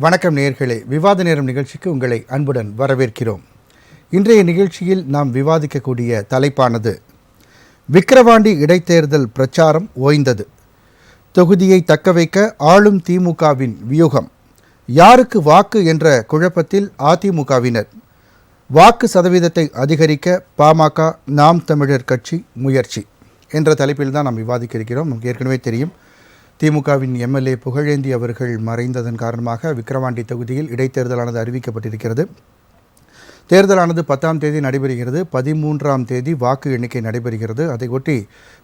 வணக்கம் நேயர்களே, விவாத நேரம் நிகழ்ச்சிக்கு உங்களை அன்புடன் வரவேற்கிறோம். இன்றைய நிகழ்ச்சியில் நாம் விவாதிக்கக்கூடிய தலைப்பானது விக்கிரவாண்டி இடைத்தேர்தல் பிரச்சாரம் ஓய்ந்தது, தொகுதியை தக்கவைக்க ஆளும் திமுகவின் வியூகம், யாருக்கு வாக்கு என்ற குழப்பத்தில் அதிமுகவினர், வாக்கு சதவீதத்தை அதிகரிக்க பாமக நாம் தமிழர் கட்சி முயற்சி என்ற தலைப்பில் தான் நாம் விவாதிக்க இருக்கிறோம். நமக்கு ஏற்கனவே தெரியும், திமுகவின் எம்எல்ஏ புகழேந்தி அவர்கள் மறைந்ததன் காரணமாக விக்கிரவாண்டி தொகுதியில் இடைத்தேர்தலானது அறிவிக்கப்பட்டிருக்கிறது. தேர்தலானது 10ஆம் தேதி நடைபெறுகிறது, 13ஆம் தேதி வாக்கு எண்ணிக்கை நடைபெறுகிறது. அதை ஒட்டி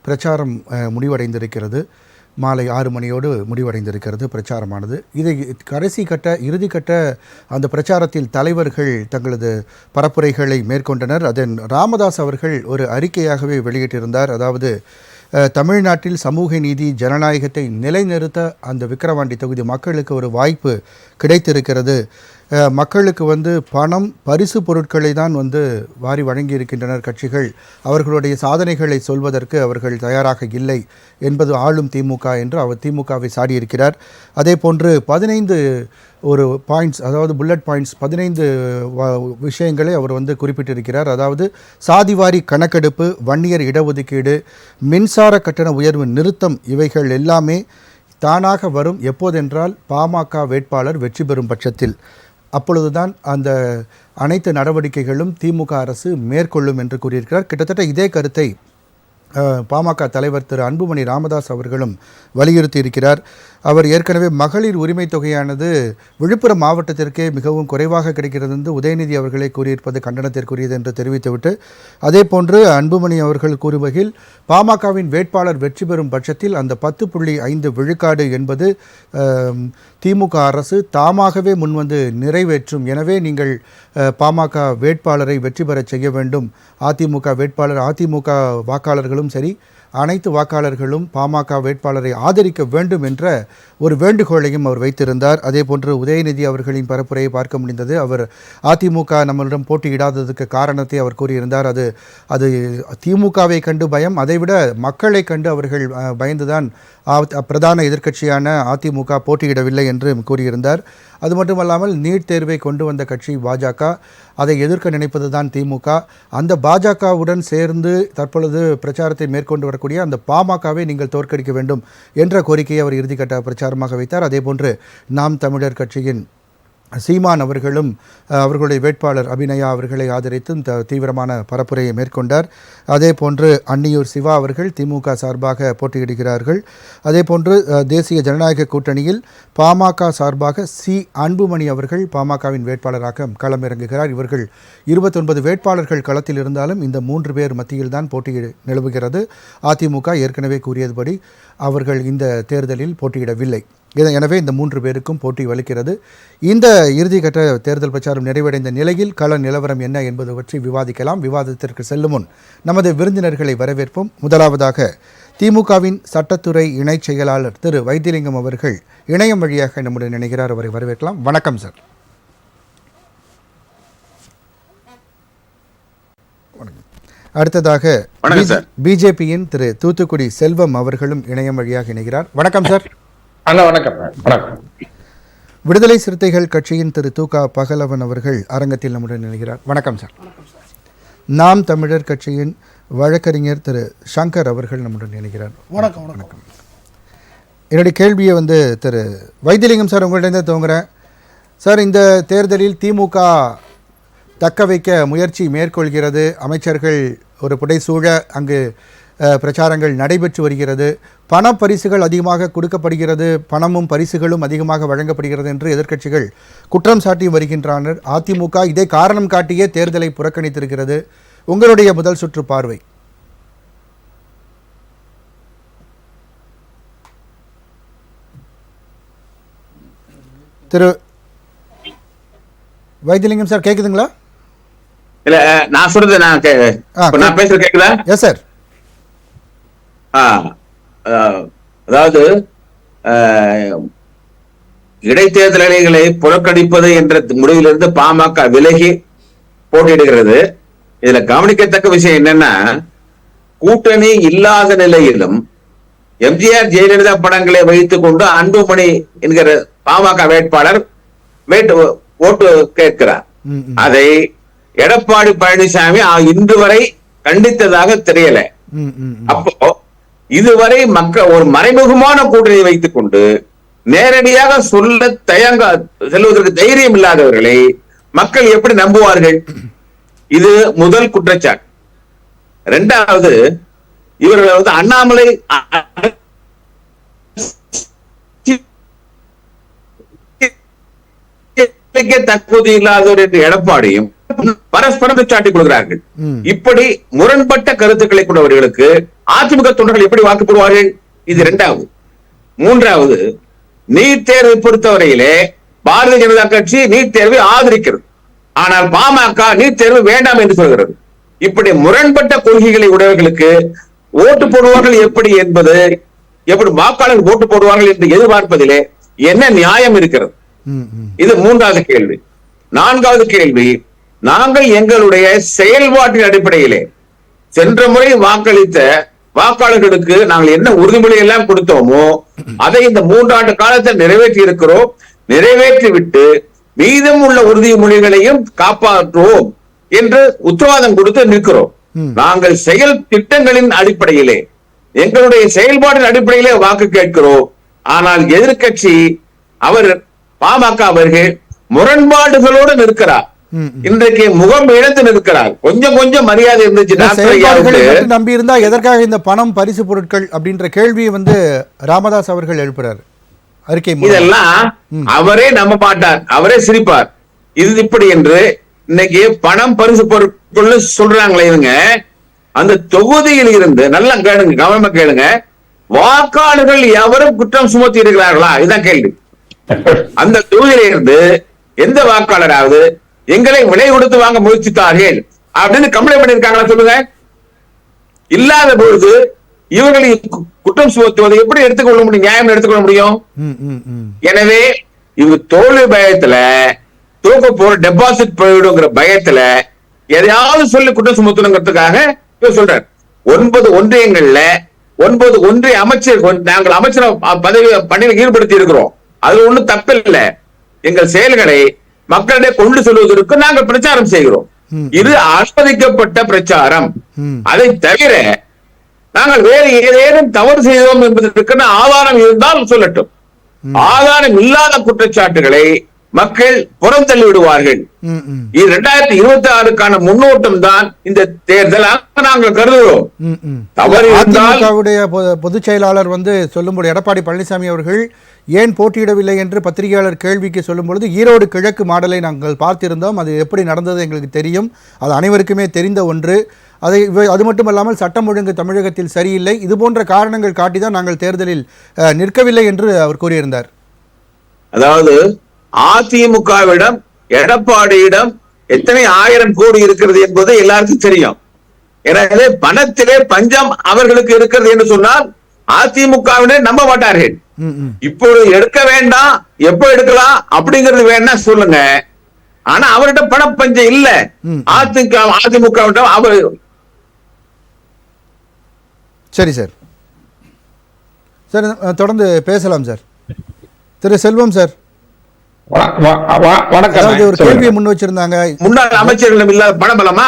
பிரச்சாரம் முடிவடைந்திருக்கிறது. மாலை 6 மணியோடு முடிவடைந்திருக்கிறது பிரச்சாரமானது. இதை இறுதிக்கட்ட அந்த பிரச்சாரத்தில் தலைவர்கள் தங்களது பரப்புரைகளை மேற்கொண்டனர். அதன் ராமதாஸ் அவர்கள் ஒரு அறிக்கையாகவே வெளியிட்டிருந்தார். அதாவது, தமிழ்நாட்டில் சமூக நீதி ஜனநாயகத்தை நிலைநிறுத்த அந்த விக்கிரவாண்டி தொகுதி மக்களுக்கு ஒரு வாய்ப்பு கிடைத்திருக்கிறது. மக்களுக்கு பணம் பரிசு பொருட்களை தான் வாரி வழங்கி இருக்கின்றனர் கட்சிகள். அவர்களுடைய சாதனைகளை சொல்வதற்கு அவர்கள் தயாராக இல்லை என்பது ஆளும் திமுக என்று அவர் திமுகவை சாடியிருக்கிறார். அதே போன்று 15 பாயிண்ட்ஸ், அதாவது புல்லட் பாயிண்ட்ஸ் 15 விஷயங்களை அவர் குறிப்பிட்டிருக்கிறார். அதாவது சாதிவாரி கணக்கெடுப்பு, வன்னியர் இடஒதுக்கீடு, மின்சார கட்டண உயர்வு நிறுத்தம், இவைகள் எல்லாமே தானாக வரும் எப்போதென்றால் பாமக வேட்பாளர் வெற்றி பெறும் பட்சத்தில். அப்பொழுதுதான் அந்த அனைத்து நடவடிக்கைகளும் திமுக அரசு மேற்கொள்ளும் என்று கூறியிருக்கிறார். கிட்டத்தட்ட இதே கருத்தை பாமக தலைவர் திரு அன்புமணி ராமதாஸ் அவர்களும் வலியுறுத்தி இருக்கிறார். அவர் ஏற்கனவே மகளிர் உரிமை தொகையானது விழுப்புரம் மாவட்டத்திற்கே மிகவும் குறைவாக கிடைக்கிறது என்று உதயநிதி அவர்களை கூறியிருப்பது கண்டனத்திற்குரியது என்று தெரிவித்துவிட்டு, அதே போன்று அன்புமணி அவர்கள் கூறுவகையில் பாமகவின் வேட்பாளர் வெற்றி பெறும் பட்சத்தில் அந்த 10.5 விழுக்காடு என்பது திமுக அரசு தாமாகவே முன்வந்து நிறைவேற்றும். எனவே நீங்கள் பாமக வேட்பாளரை வெற்றி பெற செய்ய வேண்டும். அதிமுக வேட்பாளர், அதிமுக வாக்காளர்களும் சரி, அனைத்து வாக்காளர்களும் பாமக வேட்பாளரை ஆதரிக்க வேண்டும் என்ற ஒரு வேண்டுகோளையும் அவர் வைத்திருந்தார். அதே போன்று உதயநிதி அவர்களின் பரப்புரையை பார்க்க முடிந்தது. அவர் அதிமுக நம்மளிடம் போட்டியிடாததுக்கு காரணத்தை அவர் கூறியிருந்தார். அது திமுகவை கண்டு பயம், அதைவிட மக்களை கண்டு அவர்கள் பயந்துதான் பிரதான எதிர்க்கட்சியான அதிமுக போட்டியிடவில்லை என்று கூறியிருந்தார். அது மட்டுமல்லாமல் நீட் தேர்வை கொண்டு வந்த கட்சி பாஜக, அதை எதிர்க்க நினைப்பது தான் திமுக. அந்த பாஜகவுடன் சேர்ந்து தற்பொழுது பிரச்சாரத்தை மேற்கொண்டு வரக்கூடிய அந்த பாமகவை நீங்கள் தோற்கடிக்க வேண்டும் என்ற கோரிக்கையை அவர் இறுதிக்கட்ட பிரச்சாரமாக வைத்தார். அதே போன்று நாம் தமிழர் கட்சியின் சீமான் அவர்களும் அவர்களுடைய வேட்பாளர் அபிநயா அவர்களை ஆதரித்து தீவிரமான பரப்புரையை மேற்கொண்டார். அதே போன்று அன்னியூர் சிவா அவர்கள் திமுக சார்பாக போட்டியிடுகிறார்கள். அதே போன்று தேசிய ஜனநாயக கூட்டணியில் பாமக சார்பாக அன்புமணி அவர்கள் பாமகவின் வேட்பாளராக களமிறங்குகிறார். இவர்கள் 29 வேட்பாளர்கள் களத்தில் இருந்தாலும் இந்த 3 பேர் மத்தியில் தான் போட்டி நிலவுகிறது. அதிமுக ஏற்கனவே கூறியதுபடி அவர்கள் இந்த தேர்தலில் போட்டியிடவில்லை. எனவே இந்த 3 பேருக்கும் போட்டி வலிக்கிறது. இந்த இறுதிக்கட்ட தேர்தல் பிரச்சாரம் நிறைவடைந்த நிலையில் கள நிலவரம் என்ன என்பது பற்றி விவாதிக்கலாம். விவாதத்திற்கு செல்லும் முன் நமது விருந்தினர்களை வரவேற்போம். முதலாவதாக திமுகவின் சட்டத்துறை இணைச் செயலாளர் திரு வைத்திலிங்கம் அவர்கள் இணையம் வழியாக நம்முடன் இணைகிறார். அவரை வரவேற்கலாம். வணக்கம் சார். அடுத்ததாக பிஜேபியின் திரு தூத்துக்குடி செல்வம் அவர்களும் இணையம் வழியாக இணைகிறார். வணக்கம் சார். வணக்கம். விடுதலை சிறுத்தைகள் கட்சியின் திரு து.க. பகலவன் அவர்கள் அரங்கத்தில் நம்முடன் இணைகிறார். வணக்கம் சார். நாம் தமிழர் கட்சியின் வழக்கறிஞர் திரு சங்கர் அவர்கள் நம்முடன் இணைகிறார். வணக்கம். என்னுடைய கேள்வியை திரு வைத்திலிங்கம் சார் உங்கள்கிட்ட துவங்குறேன். சார், இந்த தேர்தலில் திமுக தக்க வைக்க முயற்சி மேற்கொள்கிறது. அமைச்சர்கள் ஒரு புடைசூழ அங்கு பிரச்சாரங்கள் நடைபெற்று வருகிறது. பண பரிசுகள் அதிகமாக கொடுக்கப்படுகிறது, பணமும் பரிசுகளும் அதிகமாக வழங்கப்படுகிறது என்று எதிர்க்கட்சிகள் குற்றம் சாட்டி வருகின்றனர். அதிமுக இதை காரணம் காட்டியே தேர்தலை புறக்கணித்திருக்கிறது. உங்களுடைய முதல் சுற்று பார்வை? திரு வைத்திலிங்கம் சார், கேக்குதுங்களா? இல்ல, நான் சொல்றது நான் பேசுறது கேக்குதா? Yes sir. அதாவது இடைத்தேர்தல்களை புறக்கணிப்பது என்ற முடிவிலிருந்து பாமக விலகி போட்டியிடுகிறது. இதுல கவனிக்கத்தக்க விஷயம் என்னன்னா, கூட்டணி இல்லாத நிலையிலும் எம்ஜிஆர் ஜெயலலிதா படங்களை வைத்துக் கொண்டு அன்புமணி என்கிற பாமக வேட்பாளர் ஓட்டு கேட்கிறார். அதை எடப்பாடி பழனிசாமி இன்று வரை கண்டித்ததாக தெரியல. அப்போ இதுவரை மக்கள் ஒரு மறைமுகமான கூட்டணியை வைத்துக் கொண்டு நேரடியாக சொல்ல செல்வதற்கு தைரியம் இல்லாதவர்களை மக்கள் எப்படி நம்புவார்கள்? இது முதல் குற்றச்சாட்டு. இரண்டாவது, இவர்கள் அண்ணாமலை தற்போது இல்லாதவர் என்று எடப்பாடியும் பரஸ்பரம் சாட்டிக் கொள்கிறார்கள். இப்படி முரண்பட்ட கருத்துக்களை கொண்டவர்களுக்கு அதிமுக தொண்டர்கள் எப்படி வாக்கு போடுவார்கள்? இது இரண்டாவது. மூன்றாவது, நீட் தேர்வை பொறுத்தவரையிலே பாரதிய ஜனதா கட்சி நீட் தேர்வை ஆதரிக்கிறது. ஆனால் பாமக நீட் தேர்வு வேண்டாம் என்று சொல்கிறது. இப்படி முரண்பட்ட கொள்கைகளை உடையவர்களுக்கு ஓட்டு போடுவார்கள் எப்படி என்பது, எப்படி வாக்காளர்கள் ஓட்டு போடுவார்கள் என்று எதிர்பார்ப்பதிலே என்ன நியாயம் இருக்கிறது? இது மூன்றாவது கேள்வி. நான்காவது கேள்வி, நாங்கள் எங்களுடைய செயல்பாட்டின் அடிப்படையிலே சென்ற முறை வாக்களித்த வாக்காளர்களுக்கு நாங்கள் என்ன உறுதிமொழி எல்லாம் கொடுத்தோமோ அதை இந்த 3 ஆண்டு காலத்தில் நிறைவேற்றி இருக்கிறோம். நிறைவேற்றிவிட்டு மீதம் உள்ள உறுதிமொழிகளையும் காப்பாற்றுவோம் என்று உத்தரவாதம் கொடுத்து நிற்கிறோம். நாங்கள் செயல் திட்டங்களின் அடிப்படையிலே எங்களுடைய செயல்பாட்டின் அடிப்படையிலே வாக்கு கேட்கிறோம். ஆனால் எதிர்கட்சி அவர் பாமக அவர்கள் முரண்பாடுகளோடு நிற்கிறார். இன்றைக்கு முகம் இழந்து நிற்கிறார். கொஞ்சம் கொஞ்சம் மரியாதை இருந்துச்சு. நம்பி இருந்தா எதற்காக இந்த பணம் பரிசு பொருட்கள் அப்படின்ற கேள்வியை ராமதாஸ் அவர்கள் எழுப்புறாரு அறிக்கை. இதெல்லாம் அவரே நம்ப மாட்டார், அவரே சிரிப்பார். இது இப்படி என்று இன்னைக்கு பணம் பரிசு பொருட்கள் சொல்றாங்களே இவங்க, அந்த தொகுதியில் இருந்து நல்லா கேளுங்க, கவனமா கேளுங்க, வாக்காளர்கள் எவரும் குற்றம் சுமத்தி இருக்கிறார்களா? இதுதான் கேள்வி. அந்த தொகுதியில இருந்து எந்த வாக்காளராவது எங்களை விலை கொடுத்து வாங்க முயற்சித்தார்கள் அப்படின்னு கம்ப்ளைண்ட் பண்ணிருக்காங்களா? சொல்லுங்க. இல்லாத பொழுது இவர்களை குற்றம் சுமத்துவதை எப்படி எடுத்துக்கொள்ள முடியும்? நியாயம் எடுத்துக்கொள்ள முடியும்? எனவே இவங்க தோல்வி பயத்துல தூக்க போற டெபாசிட் போயிடுங்கிற பயத்துல எதையாவது சொல்லி குற்றம் சுமத்தணுங்கிறதுக்காக இவர் சொல்றார். 9 ஒன்றியங்கள்ல 9 ஒன்றிய அமைச்சர் நாங்கள் அமைச்சர் பதவி பணியில் ஈடுபடுத்தி இருக்கிறோம். அது ஒண்ணும் தப்பில்லை. எங்கள் செயல்களை மக்களிடையே கொண்டு செல்வதற்கு நாங்கள் பிரச்சாரம் செய்கிறோம். இது அனுமதிக்கப்பட்ட பிரச்சாரம். அதை தவிர நாங்கள் வேறு ஏதேனும் தவறு செய்தோம் என்பதற்கு ஆதாரம் இருந்தால் சொல்லட்டும். ஆதாரம் இல்லாத குற்றச்சாட்டுகளை மக்கள் புறந்தள்ளி விடுவார்கள். இது 2026க்கான முன்னோட்டம் தான் இந்த தேர்தல் நாங்கள் கருதுகிறோம். அதிமுகவுடைய பொதுச் செயலாளர் சொல்லும்போது எடப்பாடி பழனிசாமி அவர்கள் ஏன் போட்டியிடவில்லை என்று பத்திரிகையாளர் கேள்விக்கு சொல்லும் பொழுது ஈரோடு கிழக்கு மாடலை நாங்கள் பார்த்திருந்தோம், அது எப்படி நடந்தது எங்களுக்கு தெரியும், அது அனைவருக்குமே தெரிந்த ஒன்று. அது மட்டுமல்லாமல் சட்டம் ஒழுங்கு தமிழகத்தில் சரியில்லை, இது போன்ற காரணங்கள் காட்டிதான் நாங்கள் தேர்தலில் நிற்கவில்லை என்று அவர் கூறியிருந்தார். அதாவது அதிமுகவிடம் எடப்பாடியிடம் எத்தனை 1000 கோடி இருக்கிறது என்பது எல்லாருக்கும் தெரியும். எனவே பணத்திலே பஞ்சம் அவர்களுக்கு இருக்கிறது என்று சொன்னால் அதிமுகவினர் நம்ப மாட்டார்கள். இப்பொழுது எடுக்க வேண்டாம், எப்ப எடுக்கலாம் அப்படிங்கிறது வேணா சொல்லுங்க. ஆனா அவர்கிட்ட பண பஞ்சம் இல்ல. அதிமுக அவர். சரி சார், சார் தொடர்ந்து பேசலாம் சார். திரு செல்வம் சார், வணக்கம். ஒரு கேள்வியை முன் வச்சிருந்தாங்க. முன்னாள் அமைச்சர்களும் இல்லாத பணபலமா?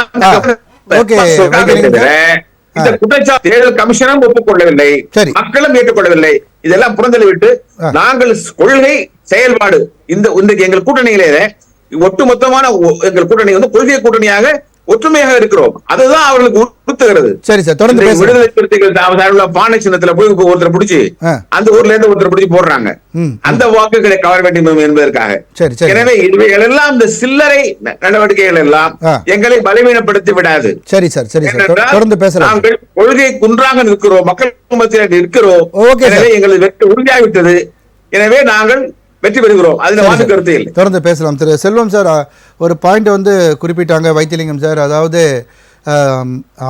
இந்த குற்றச்சாட்டு தேர்தல் கமிஷனும் ஒப்புக்கொள்ளவில்லை, மக்களும் ஏற்றுக்கொள்ளவில்லை. இதெல்லாம் புறந்தள்ளிவிட்டு நாங்கள் கொள்கை செயல்பாடு இன்றைக்கு எங்கள் கூட்டணியிலே ஒட்டுமொத்தமான எங்கள் கூட்டணி கொள்கை கூட்டணியாக ஒற்றுமையாக இருக்கிறோம். அதுதான் அவர்களுக்கு உறுத்துகிறது. சரி சார், தொடர்ந்து விடுதலை சிறுத்தைகள் பானை சின்னத்துல போய் ஒருத்தர் பிடிச்சி அந்த ஊர்ல இருந்து ஒருத்தர் பிடிச்சி போடுறாங்க, அந்த வாக்குகளை கவர வேண்டும் என்பதற்காக. எனவே இவைகள் எல்லாம் இந்த சில்லறை நடவடிக்கைகள் எல்லாம் எங்களை பலவீனப்படுத்தி விடாது. சரி சார், சரி சார், தொடர்ந்து பேசலாம். நாங்கள் கொள்கை குன்றாக நிற்கிறோம், மக்கள் மத்தியில் இருக்கிறோம். எனவே எங்களுக்கு வெற்றி உறுதியாகிவிட்டது. எனவே நாங்கள் வெற்றி பெறுகிறோம். அதுல மாற்று கருத்து இல்லை. தொடர்ந்து பேசலாம். திரு செல்வம் சார் ஒரு பாயிண்ட் குறிப்பிட்டாங்க வைத்திலிங்கம் சார், அதாவது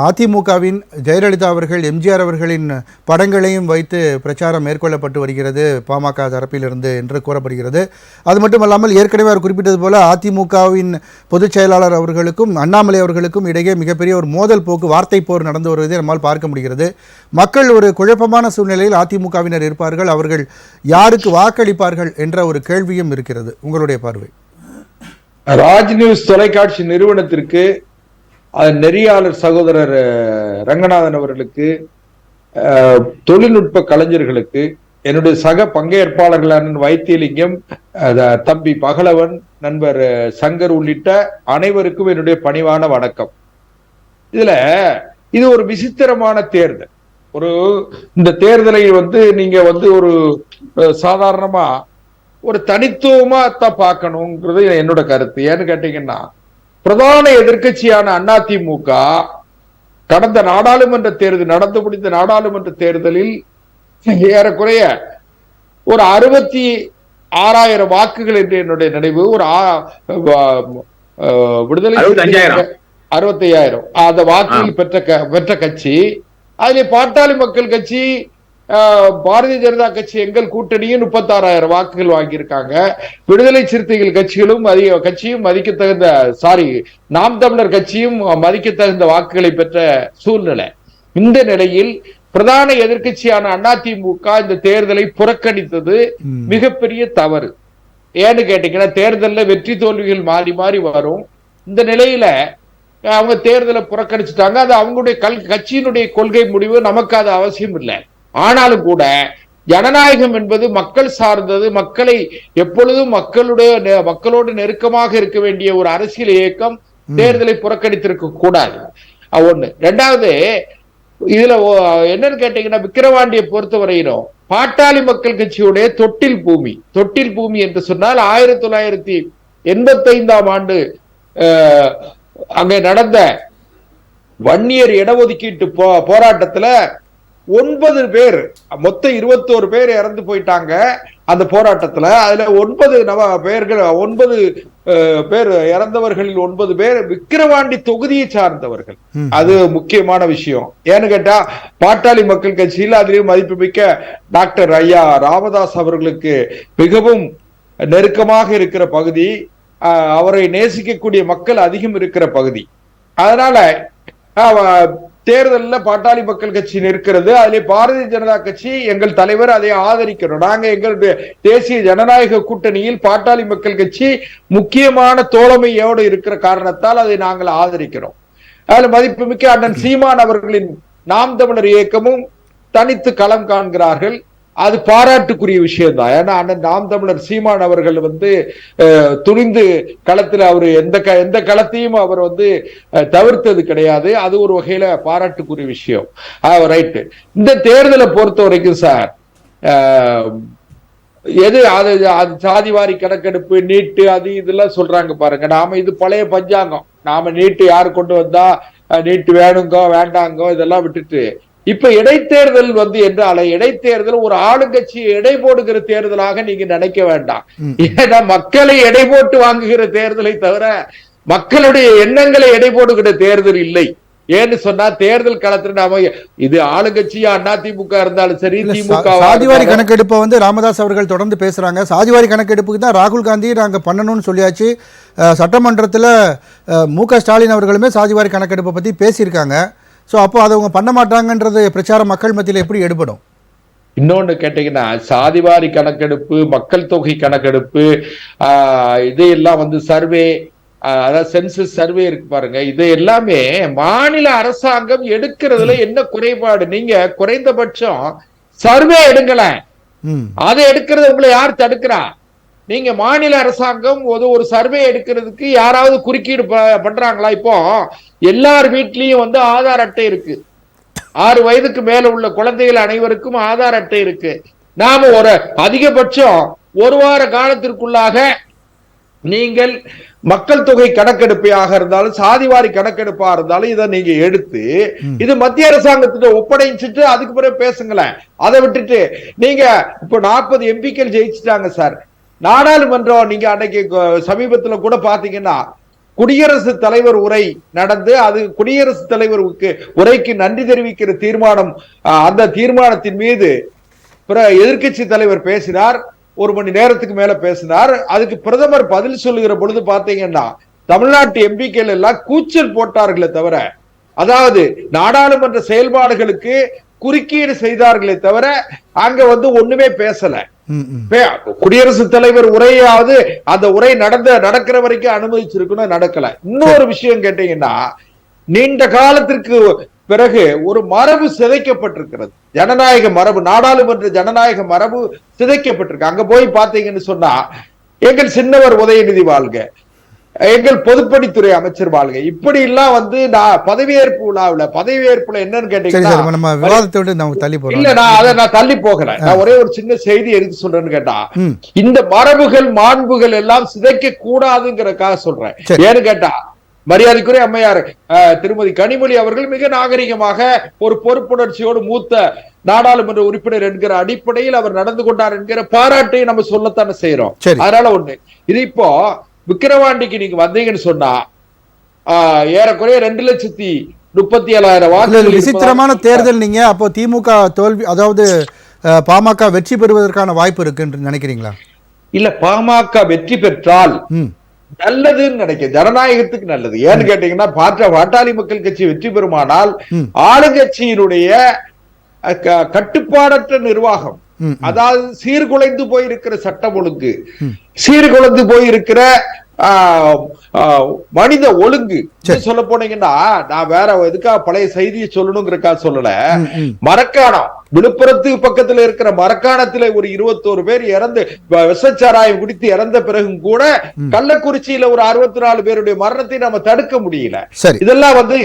அதிமுகவின் ஜெயலலிதா அவர்கள் எம்ஜிஆர் அவர்களின் படங்களையும் வைத்து பிரச்சாரம் மேற்கொள்ளப்பட்டு வருகிறது பாமக தரப்பிலிருந்து என்று கூறப்படுகிறது. அது மட்டுமல்லாமல் ஏற்கனவே அவர் குறிப்பிட்டது போல அதிமுகவின் பொதுச் செயலாளர் அவர்களுக்கும் அண்ணாமலை அவர்களுக்கும் இடையே மிகப்பெரிய ஒரு மோதல் போக்கு, வார்த்தை போர் நடந்து வருவதை நம்மால் பார்க்க முடிகிறது. மக்கள் ஒரு குழப்பமான சூழ்நிலையில் அதிமுகவினர் இருப்பார்கள், அவர்கள் யாருக்கு வாக்களிப்பார்கள் என்ற ஒரு கேள்வியும் இருக்கிறது. உங்களுடைய பார்வை? ராஜ் நியூஸ் தொலைக்காட்சி நிறுவனத்திற்கு நெறியாளர் சகோதரர் ரங்கநாதன் அவர்களுக்கு, தொழில்நுட்ப கலைஞர்களுக்கு, என்னுடைய சக பங்கேற்பாளர்களான வைத்தியலிங்கம், தம்பி பகலவன், நண்பர் சங்கர் உள்ளிட்ட அனைவருக்கும் என்னுடைய பணிவான வணக்கம். இது ஒரு விசித்திரமான தேர்தல். இந்த தேர்தலை நீங்க ஒரு சாதாரணமா ஒரு தனித்துவமா தான் பார்க்கணுங்கிறது என்னோட கருத்து. ஏன்னு கேட்டீங்கன்னா, பிரதான எதிர்கட்சியான அதிமுக கடந்த நாடாளுமன்ற தேர்தல் நடந்து முடிந்த நாடாளுமன்ற தேர்தலில் ஏறக்குறைய ஒரு 66,000 வாக்குகள் என்று என்னுடைய நினைவு. ஒரு விடுதலை 65,000 அந்த வாக்குகள் பெற்ற கட்சி. அதிலே பாட்டாளி மக்கள் கட்சி, பாரதிய ஜனதா கட்சி, எங்கள் கூட்டணியும் 36,000 வாக்குகள் வாங்கியிருக்காங்க. விடுதலை சிறுத்தைகள் கட்சியும் மதிக்க தகுந்த நாம் தமிழர் கட்சியும் மதிக்க தகுந்த வாக்குகளை பெற்ற சூழ்நிலை. இந்த நிலையில் பிரதான எதிர்கட்சியான அதிமுக இந்த தேர்தலை புறக்கணித்தது மிகப்பெரிய தவறு. ஏன்னு கேட்டீங்கன்னா, தேர்தலில் வெற்றி தோல்விகள் மாறி மாறி வரும். இந்த நிலையில அவங்க தேர்தலை புறக்கணிச்சுட்டாங்க. அது அவங்களுடைய கட்சியினுடைய கொள்கை முடிவு, நமக்கு அது அவசியம் இல்லை. ஆனாலும் கூட ஜனநாயகம் என்பது மக்கள் சார்ந்தது. மக்களை எப்பொழுதும் மக்களோடு நெருக்கமாக இருக்க வேண்டிய ஒரு அரசியல் இயக்கம் தேர்தலை புறக்கணித்திருக்க கூடாது. ஒண்ணு. ரெண்டாவது, இதுல என்னன்னு கேட்டீங்கன்னா, விக்கிரவாண்டியை பொறுத்தவரையிலும் பாட்டாளி மக்கள் கட்சியுடைய தொட்டில் பூமி என்று சொன்னால் 1985ஆம் ஆண்டு அங்கே நடந்த வன்னியர் இடஒதுக்கீட்டு போராட்டத்துல 9 பேர், மொத்தம் 21 பேர் இறந்து போயிட்டாங்க அந்த போராட்டத்துல. அதுல 9 பேர் இறந்தவர்களில் 9 பேர் விக்கிரவாண்டி தொகுதியை சார்ந்தவர்கள். அது முக்கியமான விஷயம். ஏன்னு கேட்டா, பாட்டாளி மக்கள் கட்சியில் அதிலேயும் மதிப்புமிக்க டாக்டர் ஐயா ராமதாஸ் அவர்களுக்கு மிகவும் நெருக்கமாக இருக்கிற பகுதி, அவரை நேசிக்கக்கூடிய மக்கள் அதிகம் இருக்கிற பகுதி. அதனால தேர்தலில் பாட்டாளி மக்கள் கட்சி நிற்கிறது. அதிலே பாரதிய ஜனதா கட்சி, எங்கள் தலைவர், அதை ஆதரிக்கிறோம். நாங்க எங்களுடைய தேசிய ஜனநாயக கூட்டணியில் பாட்டாளி மக்கள் கட்சி முக்கியமான தோழமையோடு இருக்கிற காரணத்தால் அதை நாங்கள் ஆதரிக்கிறோம். அதுல மதிப்புமிக்க அண்ணன் சீமான் அவர்களின் நாம் தமிழர் இயக்கமும் தனித்து களம் காண்கிறார்கள். அது பாராட்டுக்குரிய விஷயம் தான். ஏன்னா அண்ணன் நாம் தமிழர் சீமான் அவர்கள் துணிந்து களத்தில் அவர் எந்த களத்தையும் அவர் தவிர்த்தது கிடையாது. அது ஒரு வகையில பாராட்டுக்குரிய விஷயம். ரைட்டு. இந்த தேர்தலை பொறுத்த வரைக்கும் சார், சாதிவாரி கணக்கெடுப்பு, நீட்டு, அது இதெல்லாம் சொல்றாங்க பாருங்க. நாம இது பழைய பஞ்சாங்கம். நாம நீட்டு யாரு கொண்டு வந்தா, நீட்டு வேணுங்கோ வேண்டாங்கோ இதெல்லாம் விட்டுட்டு, இப்ப இடைத்தேர்தல் என்றால இடைத்தேர்தல் ஒரு ஆளுங்கட்சியை எடை போடுகிற தேர்தலாக நீங்க நினைக்க வேண்டாம். ஏன்னா மக்களை எடை போட்டு வாங்குகிற தேர்தலை தவிர மக்களுடைய எண்ணங்களை எடை போடுகிற தேர்தல் இல்லை. ஏன்னு சொன்னா, தேர்தல் களத்துல நாம இது ஆளுங்கட்சியா அதிமுக இருந்தாலும் சரி, திமுக. சாதிவாரி கணக்கெடுப்பை ராமதாஸ் அவர்கள் தொடர்ந்து பேசுறாங்க. சாதிவாரி கணக்கெடுப்புக்கு தான் ராகுல் காந்தி நாங்க பண்ணணும்னு சொல்லியாச்சு. சட்டமன்றத்தில் மு.க. ஸ்டாலின் அவர்களுமே சாதிவாரி கணக்கெடுப்பை பத்தி பேசியிருக்காங்க. சோ அப்போ அதை அவங்க பண்ண மாட்டாங்கன்றது பிரச்சாரம் மக்கள் மத்தியில் எப்படி எடுபடும்? இன்னொன்னு கேட்டீங்கன்னா, சாதிவாரி கணக்கெடுப்பு, மக்கள் தொகை கணக்கெடுப்பு, இதையெல்லாம் சர்வே, அதாவது சென்சஸ் சர்வே இருக்கு பாருங்க, இது எல்லாமே மாநில அரசாங்கம் எடுக்கிறதுல என்ன குறைபாடு? நீங்க குறைந்தபட்சம் சர்வே எடுங்களேன். அதை எடுக்கிறது உங்களை யார் தடுக்கிறா? நீங்க மாநில அரசாங்கம் ஒரு சர்வே எடுக்கிறதுக்கு யாராவது குறுக்கீடு பண்றாங்களா? இப்போ எல்லார் வீட்லயும் ஆதார் அட்டை இருக்கு. 6 வயதுக்கு மேல உள்ள குழந்தைகள் அனைவருக்கும் ஆதார் அட்டை இருக்கு. நாம ஒரு அதிகபட்சம் 1 வார காலத்திற்குள்ளாக நீங்கள் மக்கள் தொகை கணக்கெடுப்பாக இருந்தாலும் சாதிவாரி கணக்கெடுப்பா இருந்தாலும் இதை நீங்க எடுத்து இது மத்திய அரசாங்கத்திட்ட ஒப்படைச்சிட்டு அதுக்கு பிறகு பேசுங்களேன். அதை விட்டுட்டு நீங்க இப்போ 40 எம்பிக்கள் ஜெயிச்சுட்டாங்க சார் நாடாளுமன்றம். நீங்க அன்னைக்கு சமீபத்துல கூட பாத்தீங்கன்னா குடியரசுத் தலைவர் உரை நடந்து, அது குடியரசுத் தலைவருக்கு உரைக்கு நன்றி தெரிவிக்கிற தீர்மானம், அந்த தீர்மானத்தின் மீது எதிர்கட்சி தலைவர் பேசினார். 1 மணி நேரத்துக்கு மேல பேசினார். அதுக்கு பிரதமர் பதில் சொல்லுகிற பொழுது பாத்தீங்கன்னா தமிழ்நாட்டு எம்பிக்கள் எல்லாம் கூச்சல் போட்டார்களே தவிர, அதாவது நாடாளுமன்ற செயல்பாடுகளுக்கு குறுக்கீடு செய்தார்களே தவிர அங்க ஒண்ணுமே பேசல. குடியரசுத் தலைவர் உரையாவது அந்த உரை நடக்கிற வரைக்கும் அனுமதிச்சிருக்கணும், நடக்கல. இன்னொரு விஷயம் கேட்டீங்கன்னா, நீண்ட காலத்திற்கு பிறகு ஒரு மரபு சிதைக்கப்பட்டிருக்கிறது, ஜனநாயக மரபு, நாடாளுமன்ற ஜனநாயக மரபு சிதைக்கப்பட்டிருக்கு. அங்க போய் பாத்தீங்கன்னு சொன்னா, எங்கள் சின்னவர் உதயநிதி வாழ்க, எங்கள் பொதுப்பணித்துறை அமைச்சர் வாழ்க, இப்படி எல்லாம் வந்து நான் பதவியேற்பு பதவியேற்புல என்னன்னு கேட்டீங்கன்னா, இல்ல நான் அதை நான் தள்ளி போகல, நான் ஒரே ஒரு சின்ன செய்தி எதுக்கு சொல்றேன்னு கேட்டா, இந்த மரபுகள் மாண்புகள் எல்லாம் சிதைக்க கூடாதுங்கிறதுக்காக சொல்றேன். ஏன்னு கேட்டா, மரியாதைக்குரிய அம்மையார் திருமதி கனிமொழி அவர்கள் மிக நாகரிகமாக ஒரு பொறுப்புணர்ச்சியோடு மூத்த நாடாளுமன்ற உறுப்பினர் என்கிற அடிப்படையில் அவர் நடந்து கொண்டார் என்கிற பாராட்டையும் நம்ம சொல்லத்தானே செய்யறோம். அதனால ஒண்ணு இது, இப்போ விக்கிரவாண்டிக்கு நீங்க வந்தீங்கன்னு சொன்னா ஏறக்குறைய 2,37,000 வாக்குகள். விசித்திரமான தேர்தல். நீங்க அப்போ திமுக தோல்வி, அதாவது பாமக வெற்றி பெறுவதற்கான வாய்ப்பு இருக்குன்னு நினைக்கிறீங்களா? இல்ல, பாமக வெற்றி பெற்றால் நல்லதுன்னு நினைக்கிறேன், ஜனநாயகத்துக்கு நல்லது. ஏன்னு கேட்டீங்கன்னா, பாட்டாளி மக்கள் கட்சி வெற்றி பெறுமானால் ஆளுங்கட்சியினுடைய கட்டுப்பாடற்ற நிர்வாகம், அதாவது சீர்குலைந்து போயிருக்கிற சட்டம் ஒழுங்கு, சீர்குலைந்து போயிருக்கிற மனித ஒழுங்கு, சொல்ல போனீங்கன்னா, நான் வேற எதுக்காக பழைய செய்தியை சொல்லணுங்கிறக்கா சொல்லல, மரக்காணம், விழுப்புரத்து பக்கத்துல இருக்கிற மரக்காணத்துல ஒரு 21 பேர் இறந்து, விஷச்சாராயம் குடித்து இறந்த பிறகும் கூட கள்ளக்குறிச்சியில ஒரு 64 பேருடைய மரணத்தை நம்ம தடுக்க முடியல. இதெல்லாம் வந்து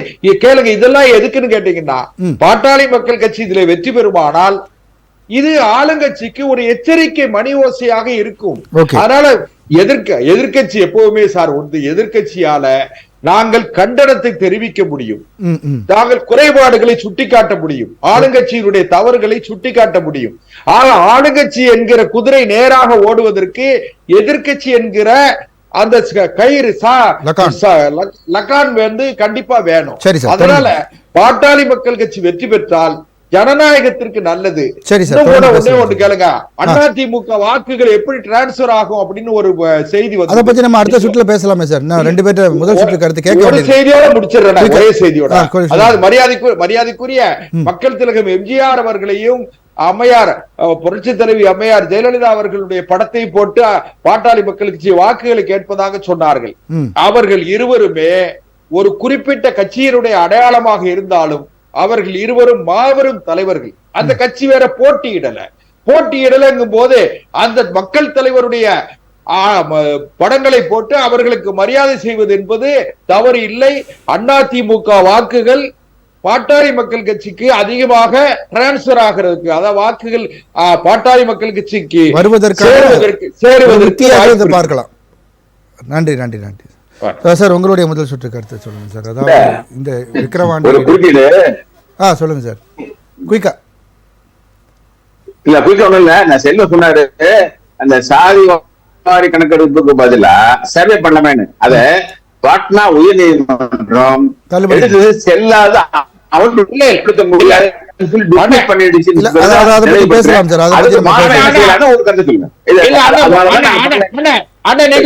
கேளுங்க, இதெல்லாம் எதுக்குன்னு கேட்டீங்கன்னா, பாட்டாளி மக்கள் கட்சி இதுல வெற்றி பெறுமானால் இது ஆளுங்கட்சிக்கு ஒரு எச்சரிக்கை மணி ஓசையாக இருக்கும். அதனால எதிர்கட்சி எப்பவுமே சார் வந்து எதிர்கட்சியால நாங்கள் கண்டனத்தை தெரிவிக்க முடியும், நாங்கள் குறைபாடுகளை சுட்டிக்காட்ட முடியும், ஆளுங்கட்சியினுடைய தவறுகளை சுட்டிக்காட்ட முடியும். ஆக ஆளுங்கட்சி என்கிற குதிரை நேராக ஓடுவதற்கு எதிர்கட்சி என்கிற அந்த கயிறு லக்கான் வந்து கண்டிப்பா வேணும். அதனால பாட்டாளி மக்கள் கட்சி வெற்றி பெற்றால் ஜனநாயகத்திற்கு நல்லது. ஒன்று கேளுங்க, அதிமுக வாக்குகள் எப்படி டிரான்ஸ்பர் ஆகும் அப்படின்னு ஒரு செய்தி வந்து, அதை பத்தி நம்ம அடுத்த சுற்றுல பேசலாமே சார். நான் 2 பேர் முதல் சுற்று கருத்து கேட்க ஒரு செய்தியோட முடிச்சிடுறேன், ஒரே செய்தியோட. அதாவது மரியாதைக்குரிய மக்கள் திலகம் எம்ஜிஆர் அவர்களையும் அம்மையார் புரட்சி தலைவி அம்மையார் ஜெயலலிதா அவர்களுடைய படத்தை போட்டு பாட்டாளி மக்கள் கட்சி வாக்குகளை கேட்பதாக சொன்னார்கள். அவர்கள் இருவருமே ஒரு குறிப்பிட்ட கட்சியினுடைய அடையாளமாக இருந்தாலும் அவர்கள் இருவரும் மாபெரும் தலைவர்கள். அந்த கட்சி வேற போட்டியிடலங்கும் போது அந்த மக்கள் தலைவருடைய படங்களை போட்டு அவர்களுக்கு மரியாதை செய்வது என்பது தவறு இல்லை. அதிமுக வாக்குகள் பாட்டாளி மக்கள் கட்சிக்கு அதிகமாக டிரான்ஸ்பர் ஆகிறதுக்கு, அதாவது வாக்குகள் பாட்டாளி மக்கள் கட்சிக்கு சேருவதற்கு பார்க்கலாம். நன்றி நன்றி நன்றி சார். உங்களுடைய முதல் சுற்று கருத்து சொல்லுங்க சார். அதாவது இந்த விக்கிரவாண்டி சொல்லுங்க சார். குயிக்கா இல்ல, குயிக்கா ஒண்ணும் இல்ல. நான் செல்வ சொன்னாரு, அந்த சாதி வாரி கணக்கெடுப்புக்கு பதிலா சர்வே பண்ணலாமேன்னு. அத பாட்னா உயர் நீதிமன்றம் செல்லாத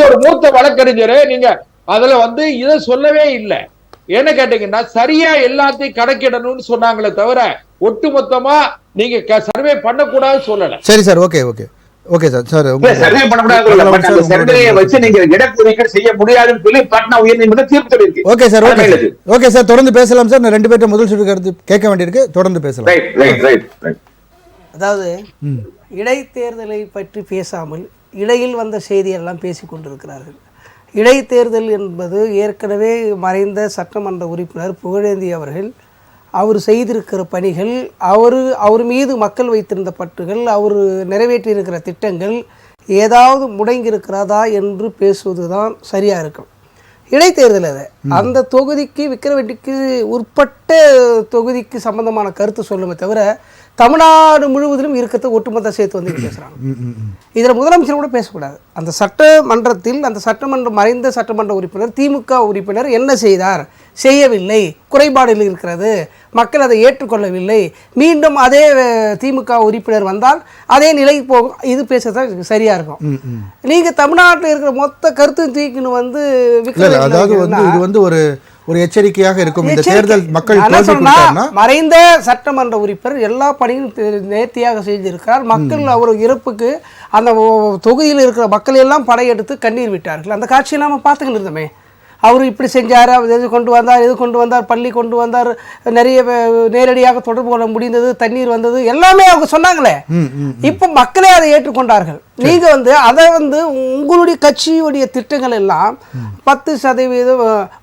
ஒரு மூத்த வழக்கறிஞர், நீங்க அதுல வந்து இதை சொல்லவே இல்லை. என்ன கேட்டீங்கன்னா, சரியா எல்லாத்தையும் கணக்கிடணும்னு சொன்னாங்களே தவிர ஒட்டுமொத்தமா நீங்க சர்வே பண்ணக்கூடாது சொல்லல. சரி sir, okay okay okay sir. Sir survey பண்ணக்கூடாது, சர்வேயை வச்சு நீங்க இடஒதுக்கீடு செய்ய முடியாதுன்னு சொல்லி பாட்னா உயர்நீதிமன்றம் தீர்ப்பு சொல்லிருக்கு. ஓகே சார், ஓகே சார், தொடர்ந்து பேசலாம் சார். நான் 2 பேர்ட்ட முதல் சுற்று கருத்து கேட்க வேண்டியிருக்கு, தொடர்ந்து பேசலாம். அதாவது இடைத்தேர்தலை பற்றி பேசாமல் இடையில் வந்த செய்தியெல்லாம் பேசிக் கொண்டிருக்கிறார்கள். இடைத்தேர்தல் என்பது ஏற்கனவே மறைந்த சட்டமன்ற உறுப்பினர் புகழேந்தி அவர்கள் அவர் செய்திருக்கிற பணிகள், அவர் மீது மக்கள் வைத்திருந்த பற்றுகள், அவர் நிறைவேற்றியிருக்கிற திட்டங்கள் ஏதாவது முடங்கியிருக்கிறதா என்று பேசுவது தான் சரியாக இருக்கும். இடைத்தேர்தல் அது அந்த தொகுதிக்கு விக்கிரவாண்டிக்கு உட்பட்ட தொகுதிக்கு சம்பந்தமான கருத்து சொல்லுமே தவிர தமிழ்நாடு முழுவதிலும் இருக்கிறத ஒட்டுமொத்த சேர்த்து வந்து பேசுகிறாங்க. இதில் முதலமைச்சர் கூட பேசக்கூடாது. அந்த சட்டமன்றத்தில் அந்த மறைந்த சட்டமன்ற உறுப்பினர் திமுக உறுப்பினர் என்ன செய்தார், செய்யவில்லை, குறைபாடுகள் இருக்கிறது, மக்கள் அதை ஏற்றுக்கொள்ளவில்லை, மீண்டும் அதே திமுக உறுப்பினர் வந்தால் அதே நிலைக்கு போகும், இது பேசுறது சரியா இருக்கும். நீங்க தமிழ்நாட்டில் இருக்கிற மொத்த கருத்து தூக்கின்னு வந்து அதாவது இது வந்து ஒரு எச்சரிக்கையாக இருக்கும். இந்த எச்சரிக்கை. தேர்தல் மக்கள் நான் என்ன தோல்வி சொன்னா, கொடுத்தாருன்னா மறைந்த சட்டமன்ற உறுப்பினர் எல்லா பணியும் நேர்த்தியாக செய்திருக்கிறார். மக்கள் அவர் இறப்புக்கு அந்த தொகுதியில் இருக்கிற மக்கள் எல்லாம் படையெடுத்து கண்ணீர் விட்டார்கள். அந்த காட்சியை நாம பார்த்துக்கிட்டு இருந்தோமே. அவர் இப்படி செஞ்சார், அவர் எது கொண்டு வந்தார், பள்ளி கொண்டு வந்தார், நிறைய நேரடியாக தொடர்பு கொள்ள முடிந்தது, தண்ணீர் வந்தது, எல்லாமே அவங்க சொன்னாங்களே. இப்போ மக்களே அதை ஏற்றுக்கொண்டார்கள். நீங்க அதை உங்களுடைய கட்சியுடைய திட்டங்கள் எல்லாம் 10%,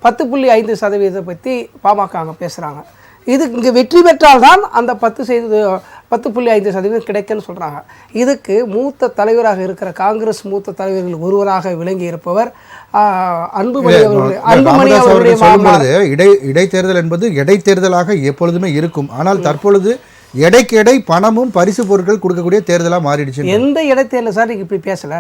10.5% பற்றி பாமக பேசுறாங்க. இது இங்கே வெற்றி பெற்றால்தான் அந்த 10.5% கிடைக்குன்னு சொல்கிறாங்க. இதுக்கு மூத்த தலைவராக இருக்கிற காங்கிரஸ் மூத்த தலைவர்கள் ஒருவராக விளங்கி இருப்பவர் அன்புமணி அவர்களுடைய சொல்லும்போது இடைத்தேர்தல் என்பது இடைத்தேர்தலாக எப்பொழுதுமே இருக்கும். ஆனால் தற்பொழுது எடைக்கு எடை பணமும் பரிசு பொருட்கள் கொடுக்கக்கூடிய தேர்தலாக மாறிடுச்சு. எந்த இடைத்தேர்தல் சார் நீங்க இப்படி பேசல?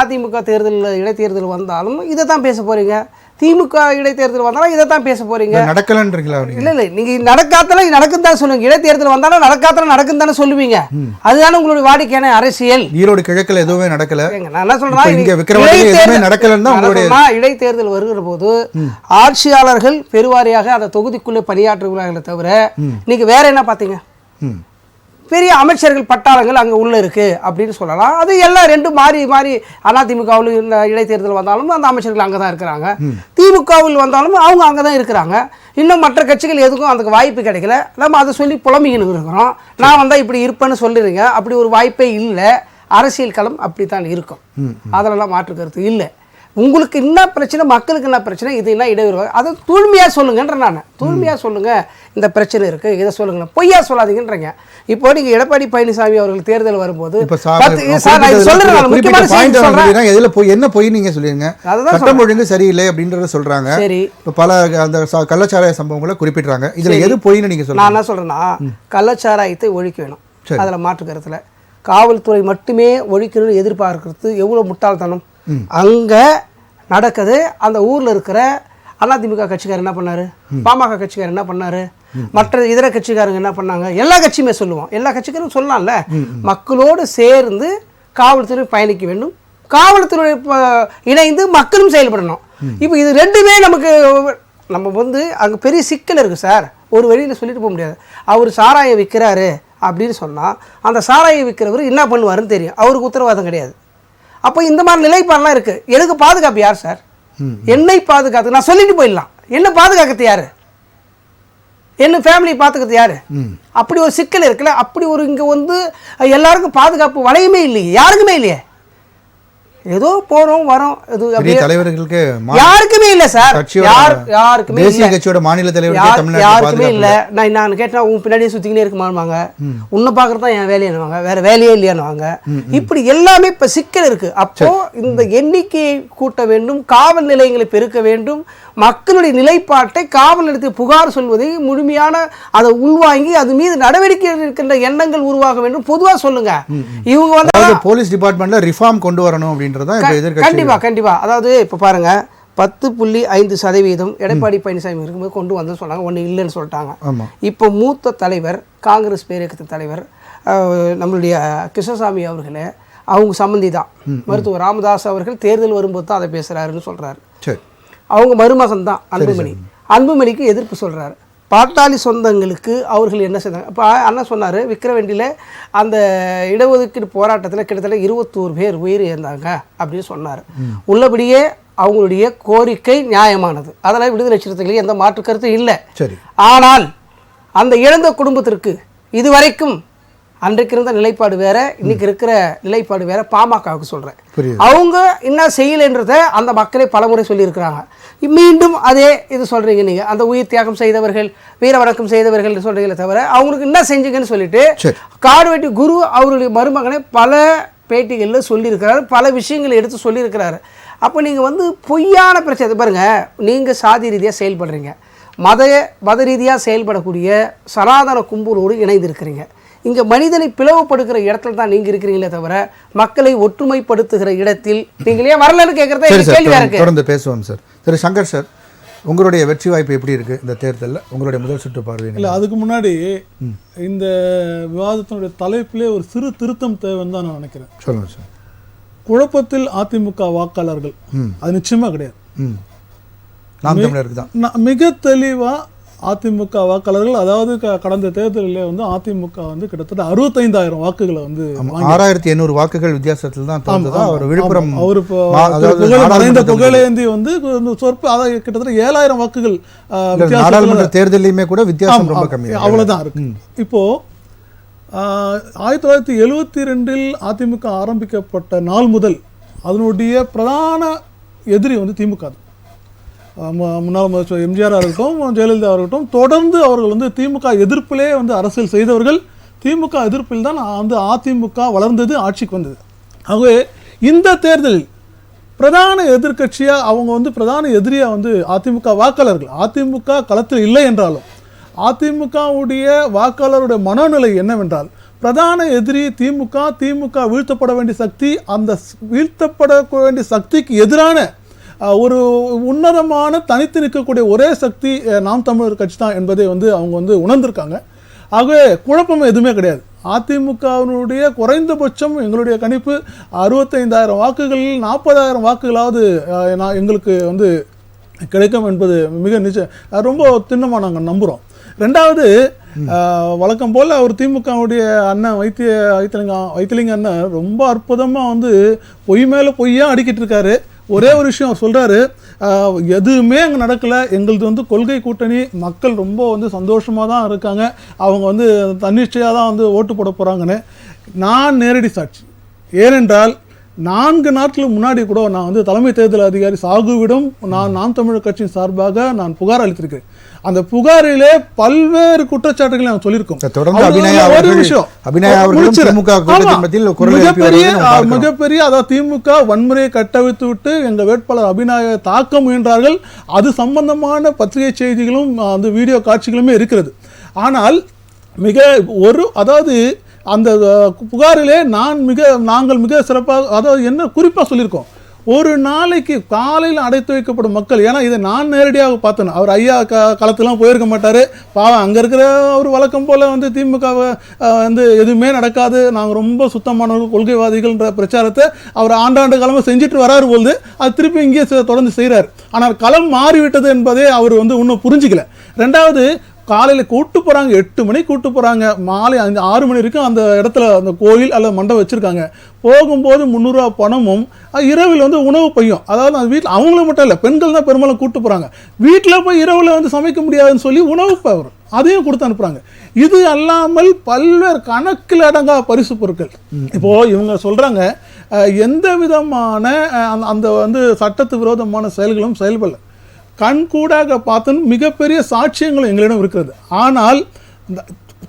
அதிமுக தேர்தலில் இடைத்தேர்தல் வந்தாலும் இதை தான் பேச போறீங்க. திமுக இடைத்தேர்தல் வந்தாலும் இதை தான் பேச போறீங்க. நடக்கலன்றீங்களா? இல்லை நீங்க நடக்காதெல்லாம் நடக்கும் தான் சொல்லுங்க. இடைத்தேர்தல் வந்தாலும் நடக்காதெல்லாம் நடக்கும் தானே சொல்லுவீங்க. அதுதானே உங்களுடைய வாடிக்கையான அரசியல். ஈரோடு கிழக்குல எதுவுமே நடக்கல. நான் என்ன சொல்றேன், இடைத்தேர்தல் வருகிற போது ஆட்சியாளர்கள் பெருவாரியாக அந்த தொகுதிக்குள்ளே பணியாற்றுகிறார்களே தவிர நீங்க வேற என்ன பாத்தீங்க? பெரிய அமைச்சர்கள் பட்டாளங்கள் அங்கே உள்ள இருக்கு அப்படின்னு சொல்லலாம். அது எல்லாம் ரெண்டும் மாறி மாறி அதிமுகவில் இடைத்தேர்தல் வந்தாலும் அந்த அமைச்சர்கள் அங்கே தான் இருக்கிறாங்க. திமுகவில் வந்தாலும் அவங்க அங்கே தான் இருக்கிறாங்க. இன்னும் மற்ற கட்சிகள் எதுக்கும் அதுக்கு வாய்ப்பு கிடைக்கல. நம்ம அதை சொல்லி புலம்பிக்கின்னு இருக்கிறோம். நான் வந்தால் இப்படி இருப்பேன்னு சொல்லிடுங்க. அப்படி ஒரு வாய்ப்பே இல்லை. அரசியல் களம் அப்படி தான் இருக்கும். அதிலெல்லாம் மாற்று கருத்து இல்லை. உங்களுக்கு என்ன பிரச்சனை, மக்களுக்கு என்ன பிரச்சனை, இது என்ன இடையூறு, அதை தூய்மையாக சொல்லுங்கன்ற. நான் தூய்மையாக சொல்லுங்கள், இந்த பிரச்சனை இருக்குது, இதை சொல்லுங்க, பொய்யா சொல்லாதீங்கன்றீங்க. இப்போ நீங்கள் எடப்பாடி பழனிசாமி அவர்கள் தேர்தல் வரும்போது என்ன பொய் நீங்க சொல்லுங்க, சட்டம் ஒழுங்கு சரியில்லை அப்படின்றத சொல்றாங்க. சரி, இப்போ பல அந்த கள்ளச்சாராய சம்பவங்களை குறிப்பிடுறாங்க. இதுல எது பொய்ன்னு நீங்க சொல்லுங்க. நான் என்ன சொல்றேன்னா, கள்ளச்சாராயத்தை ஒழிக்க வேணும், அதில் மாற்று கருத்துல. காவல்துறை மட்டுமே ஒழிக்கணும்னு எதிர்பார்க்கறது எவ்வளோ முட்டாள்தனம். அங்க நடக்குது. அந்த ஊர்ல இருக்கிற அதிமுக கட்சிக்காரர் என்ன பண்ணாரு, பாமக கட்சிக்காரர் என்ன பண்ணாரு, மற்ற இதர கட்சிக்காரங்க என்ன பண்ணாங்க, எல்லா கட்சியுமே சொல்லுவோம், எல்லா கட்சிக்காரும் சொல்லலாம்ல. மக்களோடு சேர்ந்து காவல்துறை பயணிக்க வேண்டும், காவல்துறை இணைந்து மக்களும் செயல்படணும். இப்போ இது ரெண்டுமே நமக்கு நம்ம அங்க பெரிய சிக்கல் இருக்கு சார். ஒரு வழியில சொல்லிட்டு போக முடியாது. அவர் சாராயம் விற்கிறாரு அப்படின்னு சொன்னா அந்த சாராயம் விற்கிறவர் என்ன பண்ணுவாருன்னு தெரியும், அவருக்கு உத்தரவாதம் கிடையாது. அப்போ இந்த மாதிரி நிலைப்பாடெல்லாம் இருக்கு. எனக்கு பாதுகாப்பு யார் சார்? என்னை பாதுகாத்து நான் சொல்லிட்டு போயிடலாம். என்ன பாதுகாக்கிறது யாரு? என்ன ஃபேமிலி பார்த்துக்கிறது யாரு? அப்படி ஒரு சிக்கல் இருக்குல்ல. அப்படி ஒரு இங்க எல்லாருக்கும் பாதுகாப்பு வளையமே இல்லையே, யாருக்குமே இல்லையே. ஏதோ போறோம் வரோம், தலைவர்களுக்கு யாருக்குமே இல்ல சார். யாருக்குமே கட்சியோட மாநில தலைவர் யாருக்குமே இல்ல. நான் கேட்டா உன் பின்னாடியே சுத்திக்கினே இருக்குமாங்க, உன்னை பாக்குறதுதான் என் வேலையானுவாங்க, வேற வேலையே இல்லையானுவாங்க. இப்படி எல்லாமே இப்ப சிக்கல் இருக்கு. அப்போ இந்த எண்ணிக்கையை கூட்ட வேண்டும், காவல் நிலையங்களை பெருக்க வேண்டும், மக்களுடைய நிலைப்பாட்டை காவல் நிலையத்தில் புகார் சொல்வதை முழுமையான அதை உள்வாங்கி அது மீது நடவடிக்கை இருக்கின்ற எண்ணங்கள் உருவாக வேண்டும். பொதுவா சொல்லுங்க. இவங்க போலீஸ் டிபார்ட்மெண்ட்ல ரிஃபார்ம் கொண்டு வரணும் அப்படின்றத கண்டிப்பா கண்டிப்பா. அதாவது இப்ப பாருங்க, 10.5% எடப்பாடி பழனிசாமி இருக்கும்போது கொண்டு வந்து சொன்னாங்க, ஒண்ணு இல்லைன்னு சொல்லிட்டாங்க. இப்போ மூத்த தலைவர், காங்கிரஸ் பேரியக்கத்தின் தலைவர் நம்மளுடைய கிருஷ்ணசாமி அவர்களே, அவங்க சம்பந்தி தான், மருத்துவர் ராமதாஸ் அவர்கள் தேர்தல் வரும்போது தான் அதை பேசுறாருன்னு சொல்றாரு. அவங்க மருமகன் தான் அன்புமணி. அன்புமணிக்கு எதிர்ப்பு சொல்றாரு. பாட்டாளி சொந்தங்களுக்கு அவர்கள் என்ன செய்தாங்க? இப்போ அண்ணா சொன்னார், விக்கிரவாண்டியில் அந்த இடஒதுக்கீடு போராட்டத்தில் கிட்டத்தட்ட 21 பேர் உயிர் இழந்தாங்க அப்படின்னு சொன்னார். உள்ளபடியே அவங்களுடைய கோரிக்கை நியாயமானது, அதெல்லாம் விடுதலை சிறுத்தைகளுக்கு எந்த மாற்று கருத்தும் இல்லை. ஆனால் அந்த இழந்த குடும்பத்திற்கு இதுவரைக்கும் அன்றைக்கு இருந்த நிலைப்பாடு வேற, இன்னைக்கு இருக்கிற நிலைப்பாடு வேற. பாமகவுக்கு சொல்றேன், அவங்க என்ன செய்யலைன்றத அந்த மக்களை பலமுறை சொல்லியிருக்கிறாங்க. மீண்டும் அதே இது சொல்றீங்க நீங்க, அந்த உயிர் தியாகம் செய்தவர்கள், வீர வணக்கம் செய்தவர்கள் சொல்றீங்களே தவிர அவங்களுக்கு என்ன செஞ்சீங்கன்னு சொல்லிட்டு காடுவெட்டி குரு அவருடைய மருமகனை பல பேட்டிகளில் சொல்லியிருக்கிறாரு, பல விஷயங்களை எடுத்து சொல்லியிருக்கிறாரு. அப்போ நீங்கள் பொய்யான பிரச்சனை பாருங்க. நீங்கள் சாதி ரீதியாக செயல்படுறீங்க, மத ரீதியாக செயல்படக்கூடிய சனாதன கும்பலோடு இணைந்திருக்கிறீங்க. இங்கே மனிதனை பிளவுபடுகிற இடத்துல தான் நீங்கள் இருக்கிறீங்களே தவிர மக்களை ஒற்றுமைப்படுத்துகிற இடத்தில் நீங்கள் ஏன் வரலன்னு கேட்குறதா கேள்வி இருக்கு. தொடர்ந்து பேசுவோம் சார். திரு சங்கர் சார், உங்களுடைய வெற்றி வாய்ப்பு எப்படி இருக்கு இந்த தேர்தலில், உங்களுடைய முதல் சுற்று பார்வை? இல்லை, அதுக்கு முன்னாடி இந்த விவாதத்தினுடைய தலைப்பிலே ஒரு சிறு திருத்தம் தேவைன்னு தான் நான் நினைக்கிறேன். சொல்லுங்க சார். குழப்பத்தில் அதிமுக வாக்காளர்கள் அது நிச்சயமா கிடையாது. நாம் தமிழருக்கு தான். மிக தெளிவா அதிமுக வாக்காளர்கள், அதாவது கடந்த தேர்தலில் வந்து அதிமுக வந்து கிட்டத்தட்ட 65,000 வாக்குகளை வந்து 6,800 வாக்குகள் வித்தியாசத்தில் தான் தோன்றதா. அவர் விழுப்புரம் அவர் மறைந்த புகழேந்தி வந்து சொற்ப அதாவது கிட்டத்தட்ட 7,000 வாக்குகள் நாடாளுமன்ற தேர்தலையுமே கூட வித்தியாசம் ரொம்ப கம்மி, அவ்வளவுதான் இருக்கு. இப்போ 1972 அதிமுக ஆரம்பிக்கப்பட்ட நாள் முதல் அதனுடைய பிரதான எதிரி வந்து திமுக தான். முன்னாள் முதலமைச்சர் எம்ஜிஆர் இருக்கட்டும், ஜெயலலிதா இருக்கட்டும், தொடர்ந்து அவர்கள் வந்து திமுக எதிர்ப்பிலே வந்து அரசியல் செய்தவர்கள். திமுக எதிர்ப்பில் தான் வந்து அதிமுக வளர்ந்தது, ஆட்சிக்கு வந்தது. ஆகவே இந்த தேர்தலில் பிரதான எதிர்க்கட்சியாக அவங்க வந்து பிரதான எதிரியாக வந்து அதிமுக வாக்காளர்கள். அதிமுக களத்தில் இல்லை என்றாலும் அதிமுகவுடைய வாக்காளருடைய மனநிலை என்னவென்றால், பிரதான எதிரி திமுக, திமுக வீழ்த்தப்பட வேண்டிய சக்தி, அந்த வீழ்த்தப்பட வேண்டிய சக்திக்கு எதிரான ஒரு உன்னதமான தனித்து நிற்கக்கூடிய ஒரே சக்தி நாம் தமிழர் கட்சி தான் என்பதை வந்து அவங்க வந்து உணர்ந்திருக்காங்க. ஆகவே குழப்பம் எதுவுமே கிடையாது. அதிமுகவினுடைய குறைந்தபட்சம் எங்களுடைய கணிப்பு 65,000 வாக்குகளில் 40,000 வாக்குகளாவது எங்களுக்கு வந்து கிடைக்கும் என்பது மிக நிச்சயம், ரொம்ப திண்ணமாக நாங்கள் நம்புகிறோம். ரெண்டாவது, வழக்கம் போல் அவர் திமுகவுடைய அண்ணன் வைத்திலிங்க அண்ணன் ரொம்ப அற்புதமாக வந்து பொய் மேலே பொய்யா அடிக்கிட்டு இருக்காரு. ஒரே ஒரு விஷயம் அவர் சொல்கிறாரு, எதுவுமே அங்கே நடக்கலை, எங்களது வந்து கொள்கை கூட்டணி, மக்கள் ரொம்ப வந்து சந்தோஷமாக தான் இருக்காங்க, அவங்க வந்து தன்னிச்சையாக தான் வந்து ஓட்டு போட போகிறாங்கன்னு. நான் நேரடி சாட்சி. ஏனென்றால் 4 நாட்களுக்கு முன்னாடி கூட நான் வந்து தலைமை தேர்தல் அதிகாரி சாகுவிடம் நாம் தமிழர் கட்சியின் சார்பாக நான் புகார் அளித்திருக்கிறேன். அந்த புகாரிலே பல்வேறு குற்றச்சாட்டுகளை நாங்கள் சொல்லியிருக்கோம். மிகப்பெரிய அதாவது திமுக வன்முறையை கட்டவிழ்த்து விட்டு எங்கள் வேட்பாளர் அபிநயா தாக்க முயன்றார்கள். அது சம்பந்தமான பத்திரிகை செய்திகளும் அந்த வீடியோ காட்சிகளுமே இருக்கிறது. ஆனால் அதாவது அந்த புகாரிலே நாங்கள் மிக சிறப்பாக, அதாவது என்ன குறிப்பாக சொல்லியிருக்கோம், ஒரு நாளைக்கு காலையில் அடைத்து வைக்கப்படும் மக்கள். ஏன்னா இதை நான் நேரடியாக பார்த்தேன். அவர் ஐயா களத்துலாம் போயிருக்க மாட்டார், பாவம். அங்கே இருக்கிற அவர் வழக்கம் போல் வந்து திமுகவை வந்து எதுவுமே நடக்காது, நாங்கள் ரொம்ப சுத்தமானவர்கள், கொள்கைவாதிகள்ன்ற பிரச்சாரத்தை அவர் ஆண்டாண்டு காலமாக செஞ்சுட்டு வராரு போது அது திருப்பி இங்கே தொடர்ந்து செய்கிறார். ஆனால் களம் மாறிவிட்டது என்பதே அவர் வந்து இன்னும் புரிஞ்சிக்கல. ரெண்டாவது, காலையில் கூட்டு போகிறாங்க, 8 மணிக்கு கூட்டு போகிறாங்க, மாலை 6 மணி வரைக்கும் அந்த இடத்துல அந்த கோயில் அல்லது மண்டபம் வச்சுருக்காங்க. போகும்போது 300 ரூபா பணமும் இரவில் வந்து உணவு பையும், அதாவது அந்த வீட்டில் அவங்கள மட்டும் இல்லை, பெண்கள் தான் பெரும்பாலும் கூட்டு போகிறாங்க. வீட்டில் போய் இரவில் வந்து சமைக்க முடியாதுன்னு சொல்லி உணவு அவர் அதையும் கொடுத்து அனுப்புகிறாங்க. இது அல்லாமல் பல்வேறு கணக்கில் அடங்கா பரிசு பொருட்கள். இப்போது இவங்க சொல்கிறாங்க எந்த விதமான அந்த வந்து சட்டத்து விரோதமான செயல்களும் செயல்படல. கண்கூடாக பார்த்தோம், மிகப்பெரிய சாட்சியங்களும் எங்களிடம் இருக்கிறது. ஆனால்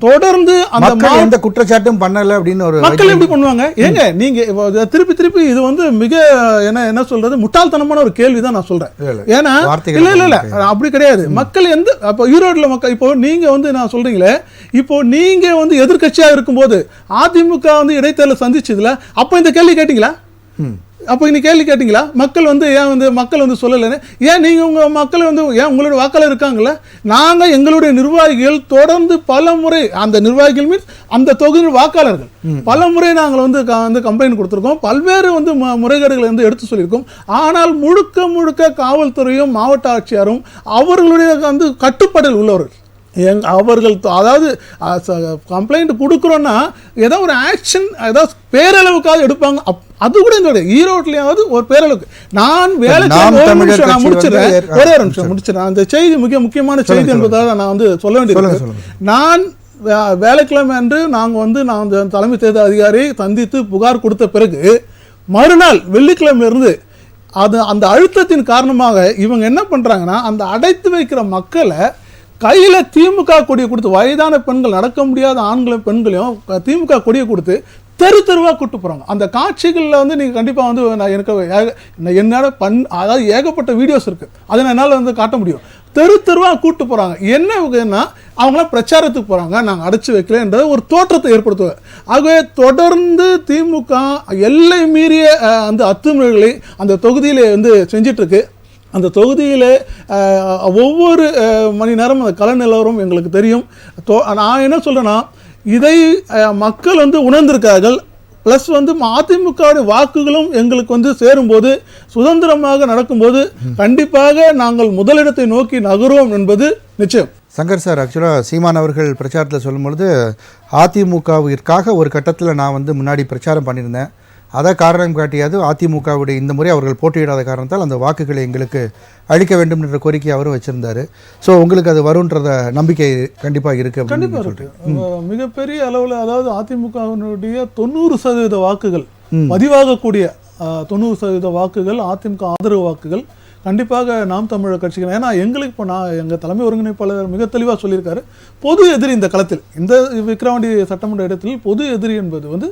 தொடர்ந்து அந்த குற்றச்சாட்டும் பண்ணல அப்படின்னு ஒரு மக்கள் எப்படி பண்ணுவாங்க? ஏங்க நீங்க திருப்பி இது வந்து மிக என்ன சொல்றது, முட்டாள்தனமான ஒரு கேள்விதான் நான் சொல்றேன். ஏன்னா இல்ல அப்படி கிடையாது. மக்கள் அப்போ ஈரோடுல மக்கள், இப்போ நீங்க வந்து நான் சொல்றீங்களே, இப்போ நீங்க வந்து எதிர்கட்சியா இருக்கும்போது அதிமுக வந்து இடைத்தேர்தல் சந்திச்சதுல அப்ப இந்த கேள்வி கேட்டீங்களா? அப்போ இன்னைக்கு கேள்வி கேட்டீங்களா? மக்கள் வந்து ஏன் வந்து மக்கள் வந்து சொல்லலைன்னு, ஏன் நீங்கள் உங்கள் மக்கள் வந்து ஏன் உங்களோட வாக்காளர் இருக்காங்களே? நாங்கள் எங்களுடைய நிர்வாகிகள் தொடர்ந்து பல முறை, அந்த நிர்வாகிகள் மீன்ஸ் அந்த தொகுதி வாக்காளர்கள் பல முறை நாங்கள் வந்து கம்ப்ளைண்ட் கொடுத்துருக்கோம், பல்வேறு வந்து முறைகேடுகளை வந்து எடுத்து சொல்லியிருக்கோம். ஆனால் முழுக்க காவல்துறையும் மாவட்ட ஆட்சியாரும் அவர்களுடைய வந்து கட்டுப்பாட்டில் உள்ளவர்கள். அவர்கள் அதாவது கம்ப்ளைண்ட் கொடுக்குறோன்னா ஏதோ ஒரு ஆக்ஷன், ஏதாவது பேரளவுக்காக எடுப்பாங்க. அது கூட இந்த ஈரோட்லையாவது ஒரு பேரளவுக்கு. நான் முடிச்சிடறேன், ஒரே ஒரு நிமிஷம் முடிச்சிடறேன். அந்த செய்தி மிக முக்கியமான செய்தி என்பதாக நான் வந்து சொல்ல வேண்டியது. நான் வேலைக்கிழமை அன்று நான் தலைமை தேர்தல் அதிகாரி சந்தித்து புகார் கொடுத்த பிறகு மறுநாள் வெள்ளிக்கிழமையிலிருந்து அந்த அழுத்தத்தின் காரணமாக இவங்க என்ன பண்ணுறாங்கன்னா, அந்த அடைத்து வைக்கிற மக்களை கையில் திமுக கொடியை கொடுத்து, வயதான பெண்கள், நடக்க முடியாத ஆண்களும் பெண்களையும் திமுக கொடியை கொடுத்து தெருவாக கூட்டு போகிறாங்க. அந்த காட்சிகளில் வந்து நீங்கள் கண்டிப்பாக வந்து என்னால் அதாவது ஏகப்பட்ட வீடியோஸ் இருக்குது, அதை நான் என்னால் வந்து காட்ட முடியும். தெருவாக கூட்டு போகிறாங்க. என்னன்னா அவங்களாம் பிரச்சாரத்துக்கு போகிறாங்க, நாங்கள் அடைச்சி வைக்கலன்ற ஒரு தோற்றத்தை ஏற்படுத்துவாங்க. ஆகவே தொடர்ந்து திமுக எல்லை மீறிய அந்த அத்துமுறைகளை அந்த தொகுதியில் வந்து செஞ்சிட்ருக்கு. அந்த தொகுதியில் ஒவ்வொரு மணி நேரம் அந்த கள நிலவரம் எங்களுக்கு தெரியும். நான் என்ன சொல்கிறேன்னா, இதை மக்கள் வந்து உணர்ந்திருக்கார்கள். ப்ளஸ் வந்து அதிமுக வாக்குகளும் எங்களுக்கு வந்து சேரும்போது, சுதந்திரமாக நடக்கும்போது கண்டிப்பாக நாங்கள் முதலிடத்தை நோக்கி நகருவோம் என்பது நிச்சயம். சங்கர் சார், ஆக்சுவலாக சீமான் அவர்கள் பிரச்சாரத்தில் சொல்லும்பொழுது அதிமுகவிற்காக ஒரு கட்டத்தில் நான் வந்து முன்னாடி பிரச்சாரம் பண்ணியிருந்தேன், அதை காரணம் காட்டியாது அதிமுகவுடைய இந்த முறை அவர்கள் போட்டியிடாத காரணத்தால் அந்த வாக்குகளை எங்களுக்கு அளிக்க வேண்டும் என்ற கோரிக்கை அவரும் வச்சிருந்தாரு. ஸோ உங்களுக்கு அது வரும்ன்றத நம்பிக்கை கண்டிப்பாக இருக்கு. கண்டிப்பாக இருக்கு. மிகப்பெரிய அளவில், அதாவது அதிமுகவினுடைய 90% வாக்குகள் பதிவாகக்கூடிய 90% வாக்குகள் அதிமுக ஆதரவு வாக்குகள் கண்டிப்பாக நாம் தமிழர் கட்சிகள். ஏன்னா எங்களுக்கு இப்போ எங்கள் தலைமை ஒருங்கிணைப்பாளர் மிக தெளிவாக சொல்லியிருக்காரு, பொது எதிரி இந்த களத்தில், இந்த விக்கிரவாண்டி சட்டமன்ற இடத்தில் பொது எதிரி என்பது வந்து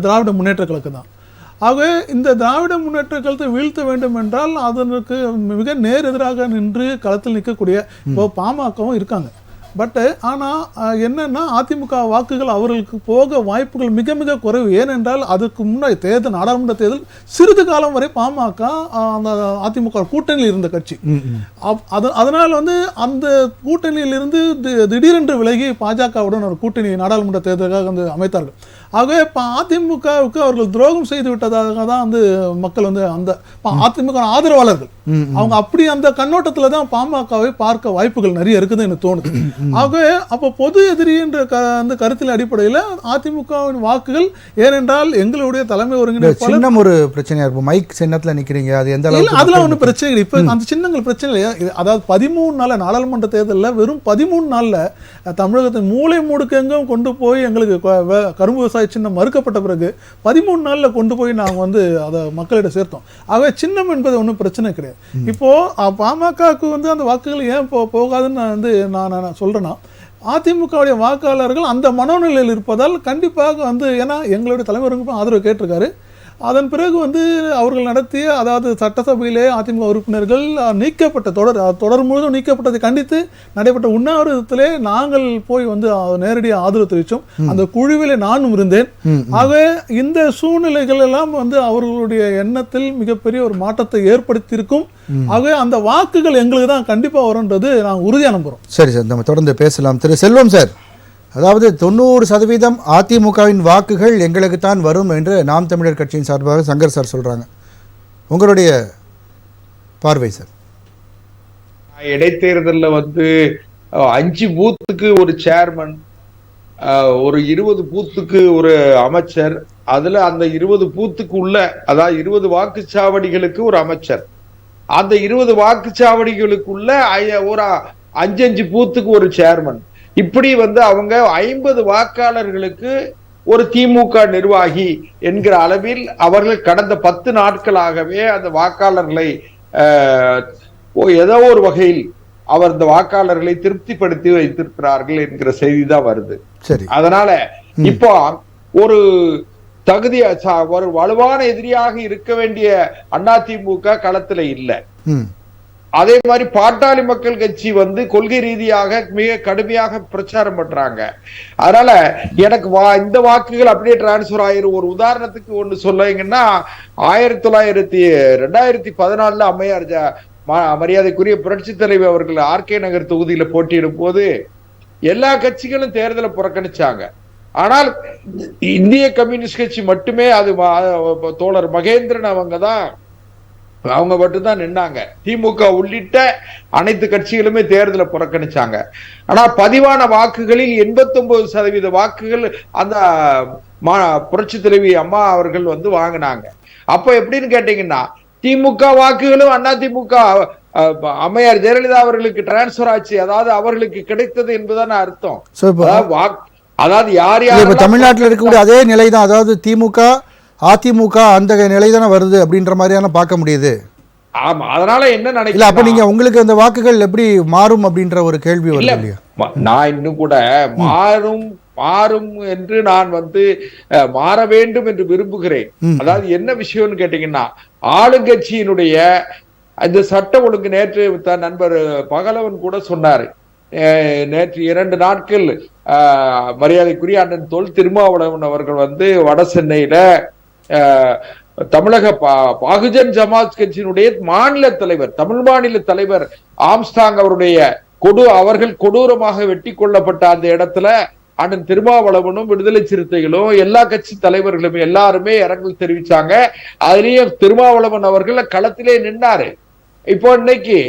திராவிட முன்னேற்ற கழகம் தான். ஆகவே இந்த திராவிட முன்னேற்ற கழகத்தை வீழ்த்த வேண்டும் என்றால் அதற்கு மிக நேர் எதிராக நின்று களத்தில் நிற்கக்கூடிய இப்போ பாமகவும் இருக்காங்க. பட்டு ஆனால் என்னன்னா அதிமுக வாக்குகள் அவர்களுக்கு போக வாய்ப்புகள் மிக மிக குறைவு. ஏனென்றால் அதுக்கு முன்னாடி தேர்தல், நாடாளுமன்ற தேர்தல் சிறிது காலம் வரை பாமக அந்த அதிமுக கூட்டணியில் இருந்த கட்சி. அதனால் வந்து அந்த கூட்டணியிலிருந்து திடீரென்று விலகி பாஜகவுடன் ஒரு கூட்டணி நாடாளுமன்ற தேர்தலுக்காக வந்து அமைத்தார்கள். ஆகவே இப்போ அதிமுகவுக்கு அவர்கள் துரோகம் செய்து விட்டதாக தான் வந்து மக்கள் வந்து அந்த அதிமுக ஆதரவாளர்கள் அவங்க அப்படி அந்த கண்ணோட்டத்தில் தான் பாமகவை பார்க்க வாய்ப்புகள் நிறைய இருக்குதுன்னு எனக்கு தோணுது. ஆகவே அப்போ பொது எதிரி என்ற அந்த கருத்தின் அடிப்படையில் அதிமுகவின் வாக்குகள், ஏனென்றால் எங்களுடைய தலைமை ஒருங்கிணைப்பாளர் ஒரு பிரச்சனையா இருக்கும், மைக் சின்னத்தில் நிற்கிறீங்க, அது எந்த அளவுக்கு அதெல்லாம் ஒன்றும் பிரச்சனை இல்லை. இப்போ அந்த சின்னங்கள் பிரச்சனை இல்லையா? அதாவது 13 நாள் நாடாளுமன்ற தேர்தலில் வெறும் 13 நாளில் தமிழகத்தின் மூளை முடுக்கெங்கும் கொண்டு போய் எங்களுக்கு கரும்பு விவசாய சின்னம் மறுக்கப்பட்ட பிறகு 13 நாளில் கொண்டு போய் நாங்கள் வந்து அதை மக்களிடம் சேர்த்தோம். ஆகவே சின்னம் என்பது ஒன்றும் பிரச்சனை கிடையாது. இப்போ பாமகவுக்கு வந்து அந்த வாக்குகள் ஏன் போகாதுன்னு நான் சொல்றேன்னா, அதிமுகவுடைய வாக்காளர்கள் அந்த மனோநிலையில் இருப்பதால் கண்டிப்பாக வந்து, ஏன்னா எங்களுடைய தலைவருக்கு ஆதரவு கேட்டிருக்காரு. அதன் பிறகு வந்து அவர்கள் நடத்திய, அதாவது சட்டசபையிலே அதிமுக உறுப்பினர்கள் நீக்கப்பட்ட தொடர் முழுவதும் நீக்கப்பட்டதை கண்டித்து நடைபெற்ற உண்ணாவிரதத்திலே நாங்கள் போய் வந்து நேரடியாக ஆதரவு தெரிவித்தோம். அந்த குழுவிலே நானும் இருந்தேன். ஆகவே இந்த சூழ்நிலைகள் எல்லாம் வந்து அவர்களுடைய எண்ணத்தில் மிகப்பெரிய ஒரு மாற்றத்தை ஏற்படுத்தியிருக்கும். ஆகவே அந்த வாக்குகள் எங்களுக்கு தான் கண்டிப்பாக வரும்ன்றது நாங்கள் உறுதியாக நம்புகிறோம். சரி சார், நம்ம தொடர்ந்து பேசலாம். திரு செல்வம் சார், அதாவது 90% அதிமுகவின் வாக்குகள் எங்களுக்கு தான் வரும் என்று நாம் தமிழர் கட்சியின் சார்பாக சங்கர் சார் சொல்றாங்க. உங்களுடைய பார்வை சார்? இடைத்தேர்தலில் வந்து 5 பூத்துக்கு ஒரு சேர்மன், ஒரு 20 பூத்துக்கு ஒரு அமைச்சர், அதுல அந்த 20 பூத்துக்கு உள்ள, அதாவது 20 வாக்குச்சாவடிகளுக்கு ஒரு அமைச்சர், அந்த 20 வாக்குச்சாவடிகளுக்குள்ள ஒரு 5 பூத்துக்கு ஒரு சேர்மன், இப்படி வந்து அவங்க 50 வாக்காளர்களுக்கு ஒரு திமுக நிர்வாகி என்கிற அளவில் அவர்கள் கடந்த 10 நாட்களாகவே அந்த வாக்காளர்களை ஏதோ ஒரு வகையில் அவர் இந்த வாக்காளர்களை திருப்திப்படுத்தி வைத்திருக்கிறார்கள் என்கிற செய்தி தான் வருது. அதனால இப்போ ஒரு தகுதி, ஒரு வலுவான எதிரியாக இருக்க வேண்டிய அதிமுக களத்துல இல்லை. அதே மாதிரி பாட்டாளி மக்கள் கட்சி வந்து கொள்கை ரீதியாக மிக கடுமையாக பிரச்சாரம் பண்றாங்க. அதனால எனக்கு இந்த வாக்குகள் அப்படியே டிரான்ஸ்பர் ஆயிரும். ஒரு உதாரணத்துக்கு ஒண்ணு சொல்லுங்கன்னா, 2014 அம்மையார் மரியாதைக்குரிய புரட்சி தலைவர் அவர்கள் ஆர்கே நகர் தொகுதியில போட்டியிடும் போது எல்லா கட்சிகளும் தேர்தலை புறக்கணிச்சாங்க. ஆனால் இந்திய கம்யூனிஸ்ட் கட்சி மட்டுமே, அது தோழர் மகேந்திரன் அவங்க மட்டும்தான் நின்னாங்க. திமுக உள்ளிட்ட அனைத்து கட்சிகளுமே தேர்தலை புறக்கணிச்சாங்க. ஆனா பதிவான வாக்குகளில் 89% வாக்குகள் அந்த புரட்சி தலைவி அம்மா அவர்கள் வந்து வாங்கினாங்க. அப்ப எப்படின்னு கேட்டீங்கன்னா, திமுக வாக்குகளும் அதிமுக அம்மையார் ஜெயலலிதா அவர்களுக்கு டிரான்ஸ்பர் ஆச்சு, அதாவது அவர்களுக்கு கிடைத்தது என்பதான அர்த்தம். அதாவது யார் யார் தமிழ்நாட்டில் இருக்கக்கூடிய அதே நிலைதான், அதாவது திமுக அதிமுக அந்த நிலை தானே வருது அப்படின்ற மாதிரியான பார்க்க முடியுது. ஆமா, அதனால என்ன நினைக்கல, அப்ப நீங்க உங்களுக்கு அந்த வாக்குகள் எப்படி மாறும் அப்படின்ற ஒரு கேள்வி வருது இல்லையா? நான் இன்னும் கூட மாறும் என்று நான் வந்து மாற வேண்டும் என்று விரும்புகிறேன். அதாவது என்ன விஷயம்னு கேட்டீங்கன்னா, ஆளுங்கட்சியினுடைய இந்த சட்ட ஒழுங்கு, நேற்று நண்பர் பகலவன் கூட சொன்னாரு, நேற்று 2 நாட்கள் மரியாதைக்குரிய அண்ணன் தொல் திருமாவளவன் அவர்கள் வந்து வட சென்னையில தமிழக பகுஜன் சமாஜ் கட்சியினுடைய மாநில தலைவர், தமிழ் மாநில தலைவர் ஆம்ஸ்டாங் அவர்கள் கொடூரமாக வெட்டி கொல்லப்பட்ட அந்த இடத்துல அண்ணன் திருமாவளவனும் விடுதலை சிறுத்தைகளும் எல்லா கட்சி தலைவர்களும் எல்லாருமே இரங்கல் தெரிவிச்சாங்க. அதுலயும் திருமாவளவன் அவர்கள் களத்திலே நின்னாரு. இப்போ இன்னைக்கு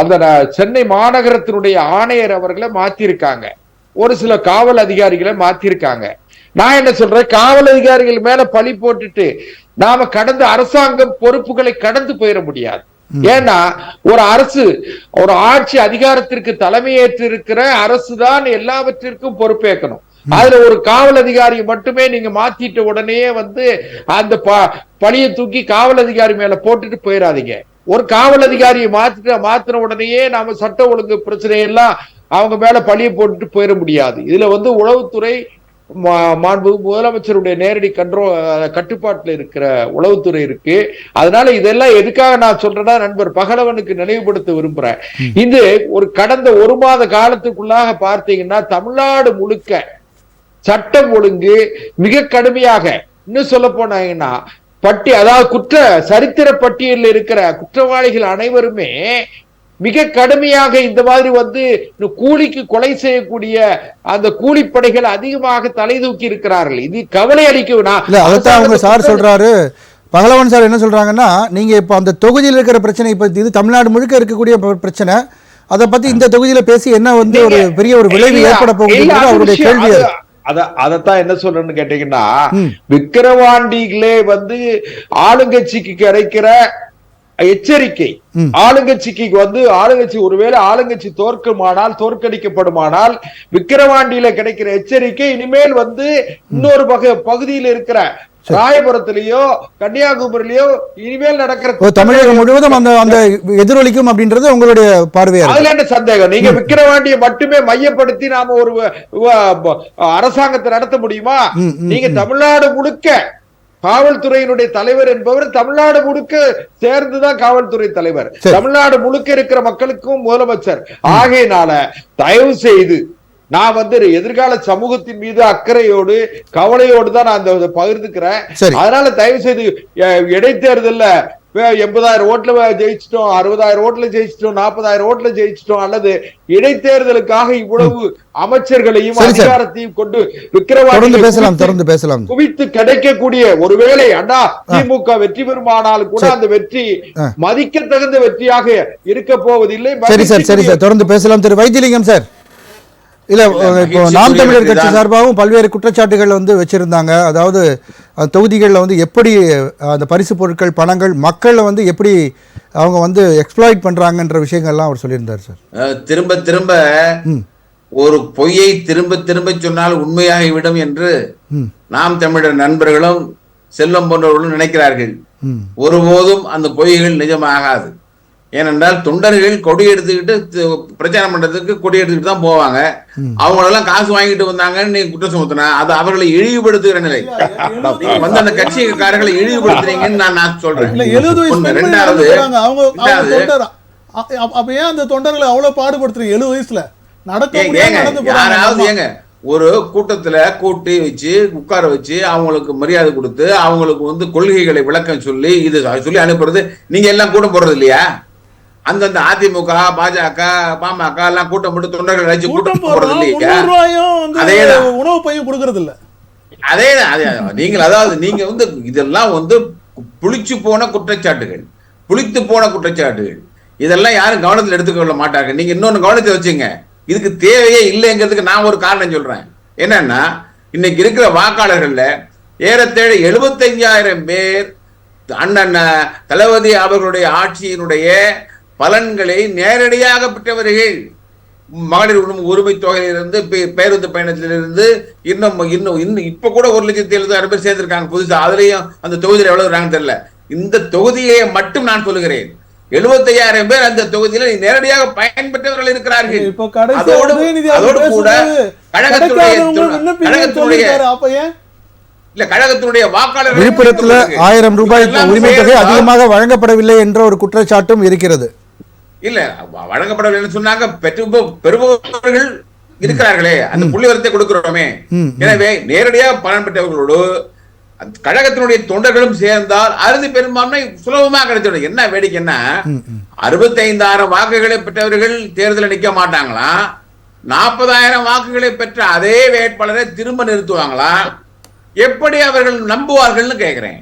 அந்த சென்னை மாநகரத்தினுடைய ஆணையர் அவர்களை மாத்திருக்காங்க, ஒரு சில காவல் அதிகாரிகளை மாத்திருக்காங்க. நான் என்ன சொல்றேன், காவல் அதிகாரிகள் மேல பழி போட்டுட்டு நாம கடந்த அரசாங்கம் பொறுப்புகளை கடந்து போயிட முடியாது. ஏன்னா ஒரு அரசு, ஒரு ஆட்சி அதிகாரத்திற்கு தலைமையேற்று இருக்கிற அரசு தான் எல்லாவற்றிற்கும் பொறுப்பேற்கணும். அதுல ஒரு காவல் அதிகாரியை மட்டுமே நீங்க மாத்திட்ட உடனே அந்த பழியை தூக்கி காவல் அதிகாரி மேல போட்டுட்டு போயிடாதீங்க. ஒரு காவல் அதிகாரியை மாத்தின உடனேயே நாம சட்ட ஒழுங்கு பிரச்சனையெல்லாம் அவங்க மேல பழியை போட்டுட்டு போயிட முடியாது. இதுல உளவுத்துறை மாண்பு முதலமைச்சருடைய நேரடி கட்டுப்பாட்டுல இருக்கிற உளவுத்துறை இருக்கு. அதனால இதெல்லாம் எதுக்காக நான் சொல்றேன்னா, நண்பர் பகலவனுக்கு நினைவுபடுத்த விரும்புறேன். இது ஒரு கடந்த 1 மாத காலத்துக்குள்ளாக பார்த்தீங்கன்னா தமிழ்நாடு முழுக்க சட்டம் ஒழுங்கு மிக கடுமையாக, இன்னும் சொல்ல போனாங்கன்னா அதாவது சரித்திர பட்டியலில் இருக்கிற குற்றவாளிகள் அனைவருமே மிக கடுமையாக இந்த மாதிரி கூலிக்கு கொலை செய்யக்கூடிய அந்த கூலிப்படைகள் அதிகமாக தலை தூக்கி இருக்கிறார்கள். இது கவலை அளிக்கும். அவங்க சார் சொல்றாரு, பகலவன் சார் என்ன சொல்றாங்கன்னா, நீங்க இப்ப அந்த தொகுதியில் இருக்கிற பிரச்சனை, இப்ப இது தமிழ்நாடு முழுக்க இருக்கக்கூடிய பிரச்சனை, அதை பத்தி இந்த தொகுதியில பேசி என்ன ஒரு பெரிய ஒரு விளைவு ஏற்பட போகுது அவருடைய கேள்வி. அதத்தான் என்ன சொல்றேன்னு கேட்டீங்கன்னா, விக்கிரவாண்டிகளே ஆளுங்கட்சிக்கு கிடைக்கிற எச்சரிக்கை, ஆளுங்கட்சிக்கு ஆளுங்கட்சி ஒருவேளை ஆளுங்கட்சி தோற்கடிக்கப்படுமானால் விக்கிரவாண்டியில கிடைக்கிற எச்சரிக்கை இனிமேல் இன்னொரு பகுதியில் இருக்கிற ராயபுரத்திலேயோ கன்னியாகுமரியிலயோ இனிமேல் நடக்கிற தமிழகம் முழுவதும் அந்த எதிரொலிக்கும் அப்படின்றது உங்களுடைய பார்வையா? அதுல என்ன சந்தேகம்? நீங்க விக்கிரவாண்டியை மட்டுமே மையப்படுத்தி நாம ஒரு அரசாங்கத்தை நடத்த முடியுமா? நீங்க தமிழ்நாடு முழுக்க காவல்துறையினுடைய தலைவர் என்பவர் தமிழ்நாடு முழுக்க சேர்ந்துதான் காவல்துறை தலைவர், தமிழ்நாடு முழுக்க இருக்கிற மக்களுக்கும் முதலமைச்சர். ஆகையினால தயவு செய்து நான் எதிர்கால சமூகத்தின் மீது அக்கறையோடு கவலையோடு தான் நான் பகிர்ந்துக்கிறேன். அதனால தயவு செய்து இடைத்தேர்தல்ல 80,000 ஓட்டுல ஜெயிச்சிட்டோம், 60,000 ஓட்டுல ஜெயிச்சிட்டோம், 40,000 ஓட்டுல ஜெயிச்சிட்டோம், அல்லது இடைத்தேர்தலுக்காக இவ்வளவு அமைச்சர்களையும் அதிகாரத்தையும் கொண்டு விக்கிரவாண்டி குவித்து கிடைக்கக்கூடிய ஒருவேளை அண்ணா திமுக வெற்றி பெறுமானால் கூட அந்த வெற்றி மதிக்க தகுந்த வெற்றியாக இருக்க போவதில்லை. சரி சார், சரி சார், தொடர்ந்து பேசலாம். திரு வைத்திலிங்கம் சார், இல்ல இப்போ நாம் தமிழர் கட்சி சார்பாகவும் பல்வேறு குற்றச்சாட்டுகள் வச்சிருந்தாங்க. அதாவது தொகுதிகளில் எப்படி அந்த பரிசு பொருட்கள், பணங்கள் மக்களை எப்படி அவங்க எக்ஸ்ப்ளாய்ட் பண்றாங்கன்ற விஷயங்கள்லாம் அவர் சொல்லியிருந்தார் சார். திரும்ப திரும்ப ஒரு பொய்யை திரும்ப திரும்ப சொன்னால் உண்மையாகிவிடும் என்று நாம் தமிழர் நண்பர்களும் செல்வம் போன்றவர்களும் நினைக்கிறார்கள். ஒருபோதும் அந்த பொய்கள் நிஜமாகாது. ஏனென்றால் தொண்டர்கள் கொடி எடுத்துக்கிட்டு பிரச்சாரம் பண்றதுக்கு கொடி எடுத்துக்கிட்டு தான் போவாங்க. அவங்களெல்லாம் காசு வாங்கிட்டு வந்தாங்கன்னு நீங்க குற்றம் சுமத்தினா அது அவர்களை இழிவுபடுத்துகிற நிலை. அந்த கட்சிக்காரர்களை இழிவுபடுத்துறீங்கன்னு நான் சொல்றேன். ரெண்டாவது, அப்ப ஏன் அந்த தொண்டர்களை அவ்வளவு பாடுபடுத்துறீங்க? 70 வயசுல யாராவது ஒரு கூட்டத்துல கூட்டி வச்சு உட்கார வச்சு அவங்களுக்கு மரியாதை கொடுத்து அவங்களுக்கு கொள்கைகளை விளக்கம் சொல்லி இது சொல்லி அனுப்புறது நீங்க எல்லாம் கூட்டம் போடுறது இல்லையா? அந்தந்த அதிமுக, பாஜக, பாமக எல்லாம் கூட்டம் போட்டு தொண்டர்கள் வச்சு கூட்டம் போடுறது இல்லையா? அதேதான் உணவு பையன் கொடுக்கறது இல்ல. அதேதான் நீங்கள் அதாவது நீங்க இதெல்லாம் புளிச்சு போன குற்றச்சாட்டுகள், புளித்து போன குற்றச்சாட்டுகள். இதெல்லாம் யாரும் கவனத்தில் எடுத்துக்கொள்ள மாட்டாங்க. நீங்க இன்னொன்னு கவனத்தை வச்சுங்க. இதுக்கு தேவையே இல்லைங்கிறதுக்கு நான் ஒரு காரணம் சொல்றேன். என்னன்னா, இன்னைக்கு இருக்கிற வாக்காளர்கள்ல ஏறத்தேழ 75,000 பேர் அண்ணன் தளபதி அவர்களுடைய ஆட்சியினுடைய பலன்களை நேரடியாக பெற்றவர்கள். மகளிர் உரிமை தொகையிலிருந்து, பேருந்து பயணத்திலிருந்து இன்னும் இப்ப கூட 1,70,000 பேர் சேர்ந்திருக்காங்க புதுசா. அதுலயும் அந்த தொகுதியில் எவ்வளவு இருக்காங்க தெரியல. இந்த தொகுதியை மட்டும் நான் சொல்லுகிறேன், 75,000 பேர் அந்த தொகுதியில் நேரடியாக பயன்பெற்றவர்கள் இருக்கிறார்கள். அதோடு கூட கழகத்தினுடைய வாக்காளர் விழுப்புரத்தில் 1000 ரூபாய் உரிமை தொகை அதிகமாக வழங்கப்படவில்லை என்ற ஒரு குற்றச்சாட்டும் இருக்கிறது. இல்ல, வழங்கப்படவில்லை சொன்னாங்க. பெறுபவர்கள் இருக்கிறார்களே, அந்த புள்ளிவரத்தை கொடுக்கிறோமே. எனவே நேரடியாக பலன் பெற்றவர்களோடு கழகத்தினுடைய தொண்டர்களும் சேர்ந்தால் அறுதி பெரும்பான்மை சுலபமாக கிடைச்சிடும். என்ன வேடிக்கைன்னா, 65,000 வாக்குகளை பெற்றவர்கள் தேர்தலில் நிக்க மாட்டாங்களா? 40,000 வாக்குகளை பெற்ற அதே வேட்பாளரை திரும்ப நிறுத்துவாங்களா? எப்படி அவர்கள் நம்புவார்கள்னு கேக்குறேன்.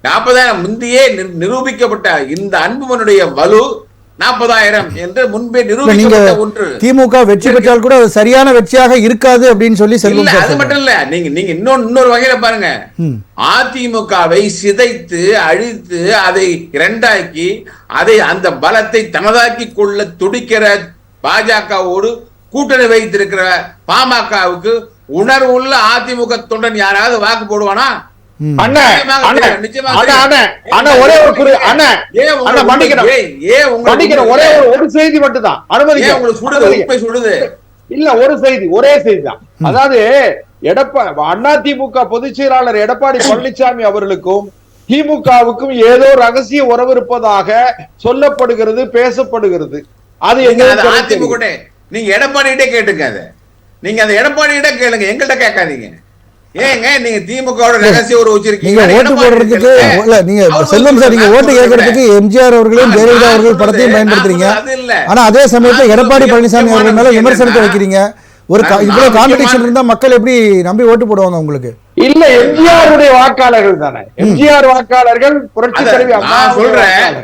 40,000 முந்தையே நிரூபிக்கப்பட்ட இந்த அன்புமனுடைய வலு 40,000 என்று முன்பே நிரூபிக்கப்பட்ட ஒன்று. திமுக வெற்றி பெற்றால் கூட அது சரியான வெற்றியாக இருக்காது அப்படின்னு சொல்லி செல்வம் சார். அது மட்டும் இல்ல, நீங்க இன்னொரு வகையில பாருங்க, அதிமுகவை சிதைத்து அழித்து அதை இரண்டாக்கி அதை அந்த பலத்தை தனதாக்கி கொள்ள துடிக்கிற பாஜகவோடு கூட்டணி வைத்திருக்கிற பாமகவுக்கு உணர்வுள்ள அதிமுக தொண்டன் யாராவது வாக்கு போடுவானா? ஒரு செய்தி மட்டும் தான் இல்ல, ஒரு செய்தி, ஒரே செய்தி தான். அதாவது அதிமுக பொதுச் செயலாளர் எடப்பாடி பழனிசாமி அவர்களுக்கும் திமுகவுக்கும் ஏதோ ரகசிய உறவு இருப்பதாக சொல்லப்படுகிறது, பேசப்படுகிறது. அது அதிமுக நீங்க எடப்பாடிகிட்டே கேட்டுங்க. நீங்க அந்த எடப்பாடிகிட்ட கேளுங்க, எங்கள்கிட்ட கேட்காதீங்க. ஏங்க நீங்க திமுக ரகசிய ஒரு வச்சிருக்கீங்க. ஓட்டு போடுறதுக்கு இல்ல, நீங்க செல்வம் சார், நீங்க ஓட்டு கேட்கறதுக்கு எம்ஜிஆர் அவர்களையும் ஜெயலலிதா அவர்கள் படத்தையும் பயன்படுத்துறீங்க. ஆனா அதே சமயத்துல எடப்பாடி பழனிசாமி அவர்கள் மேல விமர்சனத்தை வைக்கிறீங்க. ஒரு இவ்வளவு காம்படிஷன் இருந்தா மக்கள் எப்படி நம்பி ஓட்டு போடுவாங்க உங்களுக்கு? இல்ல, எம்ஜிஆருடைய வாக்காளர்கள் தானே. எம்ஜிஆர் வாக்காளர்கள் புரட்சி தலைவி அம்மா சொல்றேன்.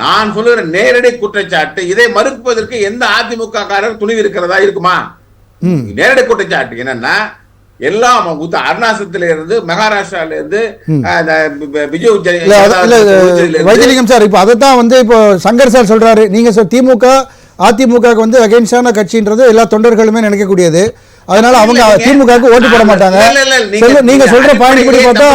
நான் சொல்லுகிற நேரடி குற்றச்சாட்டு, இதை மறுப்பதற்கு எந்த அதிமுக காரர் துணிவு இருக்கிறதா இருக்குமா? நேரடி குற்றச்சாட்டு என்னன்னா, எல்லாம் அருணாச்சலத்தில இருந்து மகாராஷ்டிரால இருந்து வைத்திலிங்கம் சார், இப்ப அதைத்தான் வந்து இப்போ சங்கர் சார் சொல்றாரு. நீங்க திமுக அதிமுக வந்து அகைன்ஸ்டான கட்சின்றது எல்லா தொண்டர்களுமே நினைக்கக்கூடியது. அதனால அவங்க திமுகவுக்கு ஓட்டு போட மாட்டாங்க. நீங்க சொல்ற பாயிண்ட் படி பார்த்தா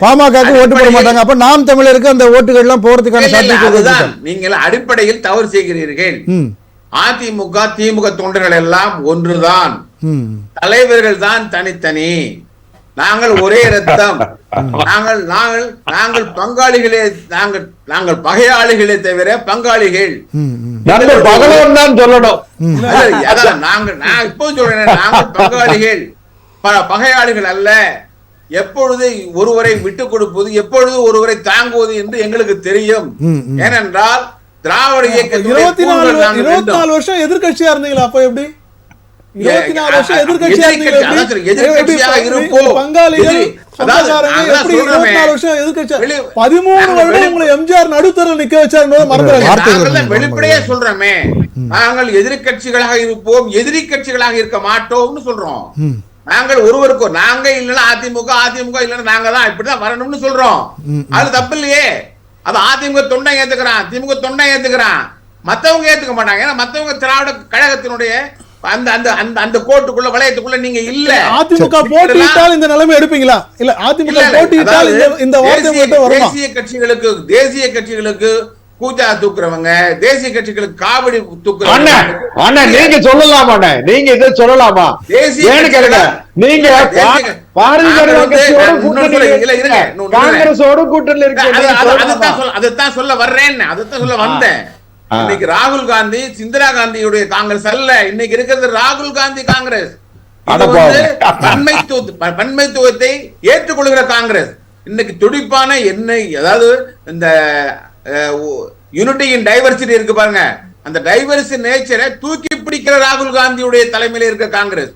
பாமகவுக்கு ஓட்டு போட மாட்டாங்க. அப்ப நாம் தமிழருக்கு அந்த ஓட்டுகள் எல்லாம் போறதுக்கான சாத்தியக்கூறு. நீங்கள் அடிப்படையில் தவறு செய்கிறீர்கள். அதிமுக திமுக தொண்டர்கள் எல்லாம் ஒன்றுதான், தலைவர்கள் தான் தனித்தனி. நாங்கள் ஒரே ரத்தம். நாங்கள் பங்காளிகளே, நாங்கள் பகையாளிகளே தவிர பங்காளிகள் தான் சொல்லணும். நான் இப்போ சொல்றேன், நாங்கள் பங்காளிகள், பகையாளிகள் அல்ல. எப்பொழுது ஒருவரை விட்டுக் கொடுப்பது, எப்பொழுது ஒருவரை தாங்குவது என்று எங்களுக்கு தெரியும். ஏனென்றால் திராவிட இயக்க 24 வருஷம் எதிர்கட்சியா இருந்தீங்களா? அப்ப எப்படி 24 வருஷம் எதிர்கட்சியா இருந்தீங்க? பங்காளிகள் 13 வருடம் உங்களை எம்ஜிஆர் நடுத்தரில் நிக்க வச்சார். வெளிப்படையா சொல்றோமே, நாங்கள் எதிர்கட்சிகளாக இருப்போம், எதிரி கட்சிகளாக இருக்க மாட்டோம்னு சொல்றோம். நாங்கள் ஒருவருக்கு நாங்க இல்லைன்னா அதிமுக, அதிமுக இல்லைன்னா நாங்க தான் இப்படிதான் வரணும்னு சொல்றோம். அது தப்பு இல்லையே. அது அதிமுக தொண்டை ஏத்துக்கிறான், திமுக தொண்டை ஏத்துக்கிறான், மத்தவங்க ஏத்துக்க மாட்டாங்க. ஏன்னா மத்தவங்க திராவிட கழகத்தினுடைய அந்த அந்த அந்த அந்த கோட்டுக்குள்ள வளையத்துக்குள்ள நீங்க இல்ல. அதிமுக போட்டியிட்டால் இந்த நிலைமை எடுப்பீங்களா? இல்ல அதிமுக போட்டியிட்டால் இந்த வார்த்தை மட்டும் வருமா? தேசிய கட்சிகளுக்கு கூஜா தூக்குறவங்க, தேசிய கட்சிகளுக்கு காவடி தூக்குறவங்க நீங்க சொல்லலாமா? நீங்க இதை சொல்லலாமா? நீங்க காங்கிரஸோட கூட்டணி அதைத்தான் சொல்ல வர்றேன், அதைத்தான் சொல்ல வந்தேன். இன்னைக்கு ராகுல் காந்தி இந்திரா காந்தியுடைய காங்கிரஸ் அல்ல, இன்னைக்கு இருக்கிறது ராகுல் காந்தி காங்கிரஸ். பன்மைத்துவத்தை ஏற்றுக்கொள்கிற காங்கிரஸ். இன்னைக்கு துடிப்பான எண்ணெய், அதாவது இந்த யூனிட்டி இன் டைவர்சிட்டி இருக்கு பாருங்க, அந்த டைவர்சி நேச்சரை தூக்கி பிடிக்கிற ராகுல் காந்தியுடைய தலைமையில இருக்க காங்கிரஸ்.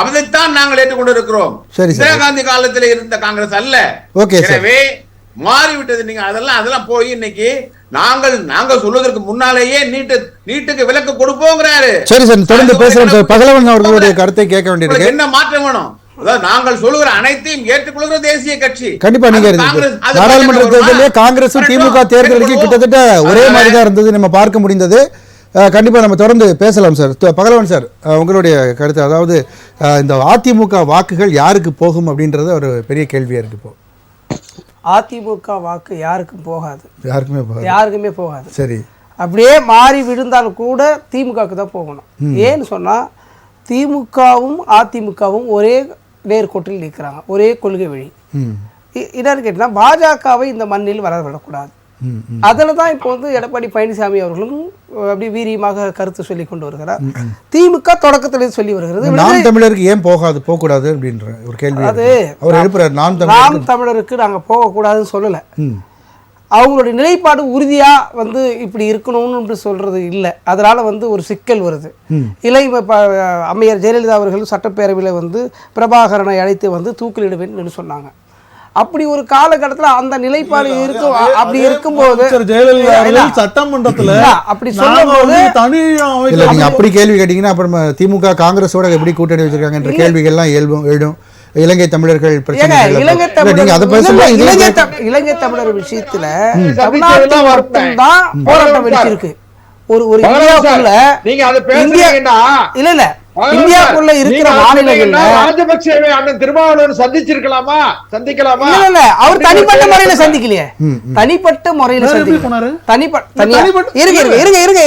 அதைத்தான் நாங்கள் ஏற்றுக்கொண்டு இருக்கிறோம். இந்திரா காந்தி காலத்தில் இருந்த காங்கிரஸ் அல்ல. எனவே மாறிவிட்டது. நீங்க அதெல்லாம் போய் இன்னைக்கு நாங்கள் சொல்வதற்கு முன்னாலேயே நீட்டுக்கு விலக்கு கொடுப்போங்கிறாரு. சரி சார், தொடர்ந்து பேசுறோம் சார். பகலவன் அவர்களுடைய கருத்தை கேட்க வேண்டியிருக்கு. என்ன மாற்றம் வேணும்? அதாவது நாங்கள் சொல்லுகிற அனைத்தையும் ஏற்றுக்கொள்கிற தேசிய கட்சி. கண்டிப்பா நீங்க நாடாளுமன்ற தேர்தலிலே காங்கிரசும் திமுக தேர்தலுக்கு கிட்டத்தட்ட ஒரே மாதிரி தான் இருந்தது, நம்ம பார்க்க முடிந்தது. கண்டிப்பா நம்ம தொடர்ந்து பேசலாம் சார். பகலவன் சார், உங்களுடைய கருத்து, அதாவது இந்த அதிமுக வாக்குகள் யாருக்கு போகும் அப்படின்றது ஒரு பெரிய கேள்வியா இருக்கு. இப்போ அதிமுக வாக்கு யாருக்கும் போகாது, யாருக்குமே போகாது. சரி, அப்படியே மாறி விழுந்தாலும் கூட திமுகவுக்கு தான் போகணும். ஏன்னு சொன்னா திமுகவும் அதிமுகவும் ஒரே நேர்கோட்டில் நிற்கிறாங்க, ஒரே கொள்கை வழி. என்னன்னு கேட்டீங்கன்னா பாஜகவை இந்த மண்ணில் வளர விடக்கூடாது. அதில் தான் இப்போ வந்து எடப்பாடி பழனிசாமி அவர்களும் அப்படி வீரியமாக கருத்து சொல்லி கொண்டு வருகிறார். திமுக தொடக்கத்திலே சொல்லி வருகிறது, நாம் தமிழருக்கு ஏன் போகக்கூடாது அப்படின்ற ஒரு கேள்வி. அது நாம் தமிழருக்கு நாங்கள் போகக்கூடாதுன்னு சொல்லலை. அவங்களுடைய நிலைப்பாடு உறுதியா வந்து இப்படி இருக்கணும்னு சொல்றது இல்லை. அதனால வந்து ஒரு சிக்கல் வருது. அம்மையார் ஜெயலலிதா அவர்கள் சட்டப்பேரவையில் வந்து பிரபாகரனை அழைத்து வந்து தூக்கிலிடுவேன்னு சொன்னாங்க. அப்படி ஒரு காலகட்டத்தில் அந்த நிலைப்பாடு இருக்கும். அப்படி இருக்கும்போது சட்டமன்றத்துல அப்படி சொல்லும்போது நீங்க அப்படி கேள்வி கேட்டீங்கன்னா அப்புறம் திமுக காங்கிரஸோட எப்படி கூட்டணி வச்சிருக்காங்க என்ற கேள்விகள்லாம் எழுடும். இலங்கை தமிழர்கள் இலங்கை தமிழர் விஷயத்துல தமிழ்நாட்டில் மட்டும்தான் போராட்டம் வெடிச்சிருக்கு. ஒரு இந்தியாவுக்குள்ள இல்ல இல்ல இந்தியாவுக்குள்ள இருக்கிற மாநிலங்கள்ல ராஜபக்சேவை அண்ணன் திருமாவளவன் சந்திச்சிருக்கலாமா? சந்திக்கலாமா? இல்ல அவர் தனிப்பட்ட முறையில சந்திக்கலையே. தனிப்பட்ட முறையில நீங்க கொஞ்ச நேரம்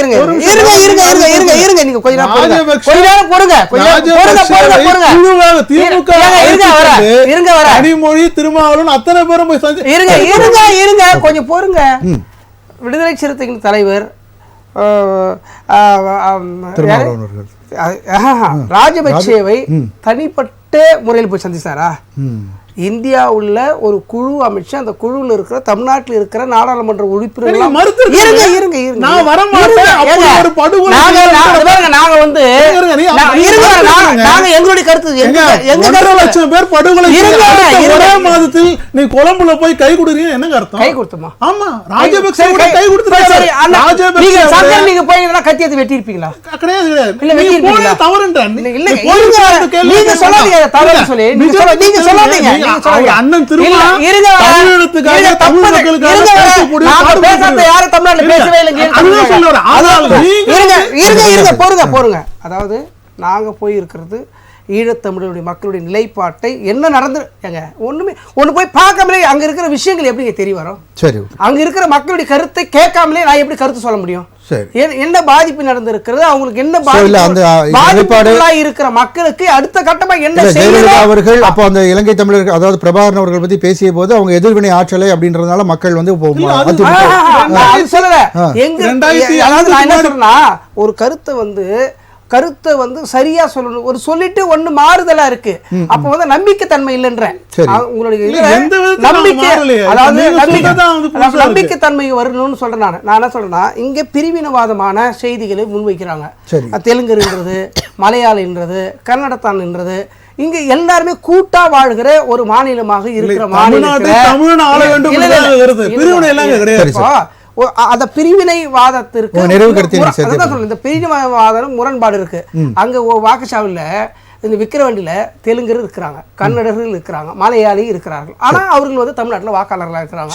கனிமொழி திருமாவளவன் அத்தனை பேரும் போய் இருங்க கொஞ்சம் பொறுங்க. விடுதலை சிறுத்தைகள் தலைவர் ராஜபக்சேவை தனிப்பட்ட முறையில் போய் சந்திச்சாரா? இந்தியா உள்ள ஒரு குழு அமைச்சு அந்த குழுவில் இருக்கிற தமிழ்நாட்டில் இருக்கிற நாடாளுமன்ற உறுப்பினர்கள் எங்களுடைய கருத்து மாதத்தில் நீ கொலம்புல போய் கை கொடுறீங்க என்ன அர்த்தம்? கை கொடுத்தமா? ஆமா, ராஜபக்சே கை கொடுத்து நீங்க போய் கத்தி எடுத்து வெட்டி இருப்பீங்களா? கிடையாது அண்ணன் அதாவது நாங்க போய் இருக்கிறது ஈழத்தமிழருடைய மக்களுடைய நிலைப்பாட்டை என்ன நடந்து ஒண்ணு போய் பார்க்காமலே அங்க இருக்கிற விஷயங்கள் எப்படி தெரிய வரும்? சரி, அங்க இருக்கிற மக்களுடைய கருத்தை கேட்காமலே நான் எப்படி கருத்து சொல்ல முடியும்? என்ன பாதிப்பு நடந்திருக்கிறது, அவங்களுக்கு என்ன பாதிப்பு இருக்கிற மக்களுக்கு அடுத்த கட்டமா என்ன ஜெயலலிதா அவர்கள் அப்போ அந்த இலங்கை தமிழர்கள் அதாவது பிரபாகரன் அவர்கள் பத்தி பேசிய போது அவங்க எதிர்வினை ஆற்றலை அப்படின்றதுனால மக்கள் வந்து சொல்லல. ஒரு கருத்தை வந்து சரியா சொல்லணும். ஒரு சொல்லிட்டு ஒண்ணு மாறுதலா இருக்கு. அப்ப வந்து நம்பிக்கை தன்மை இல்லைன்ற உங்களுடைய நம்பிக்கை தன்மை வரணும்னு சொல்றேன். நான் என்ன சொல்றேன்னா, இங்க பிரிவினவாதமான செய்திகளை முன்வைக்கிறாங்க. தெலுங்குன்றது, மலையாளின்றது, கன்னடத்தான்ன்றது, இங்க எல்லாருமே கூட்டா வாழ்கிற ஒரு மாநிலமாக இருக்கிற அந்த பிரிவினைவாதத்திற்கு இந்த பிரிவினைவாதம் முரண்பாடு இருக்கு. அங்க வாக்குச்சாவடியில இந்த விக்கிரவாண்டியில தெலுங்கர் இருக்கிறாங்க, கன்னடர்கள் இருக்கிறாங்க, மலையாளி இருக்கிறார்கள். ஆனா அவர்கள் வந்து தமிழ்நாட்டில் வாக்காளர்களா இருக்கிறாங்க.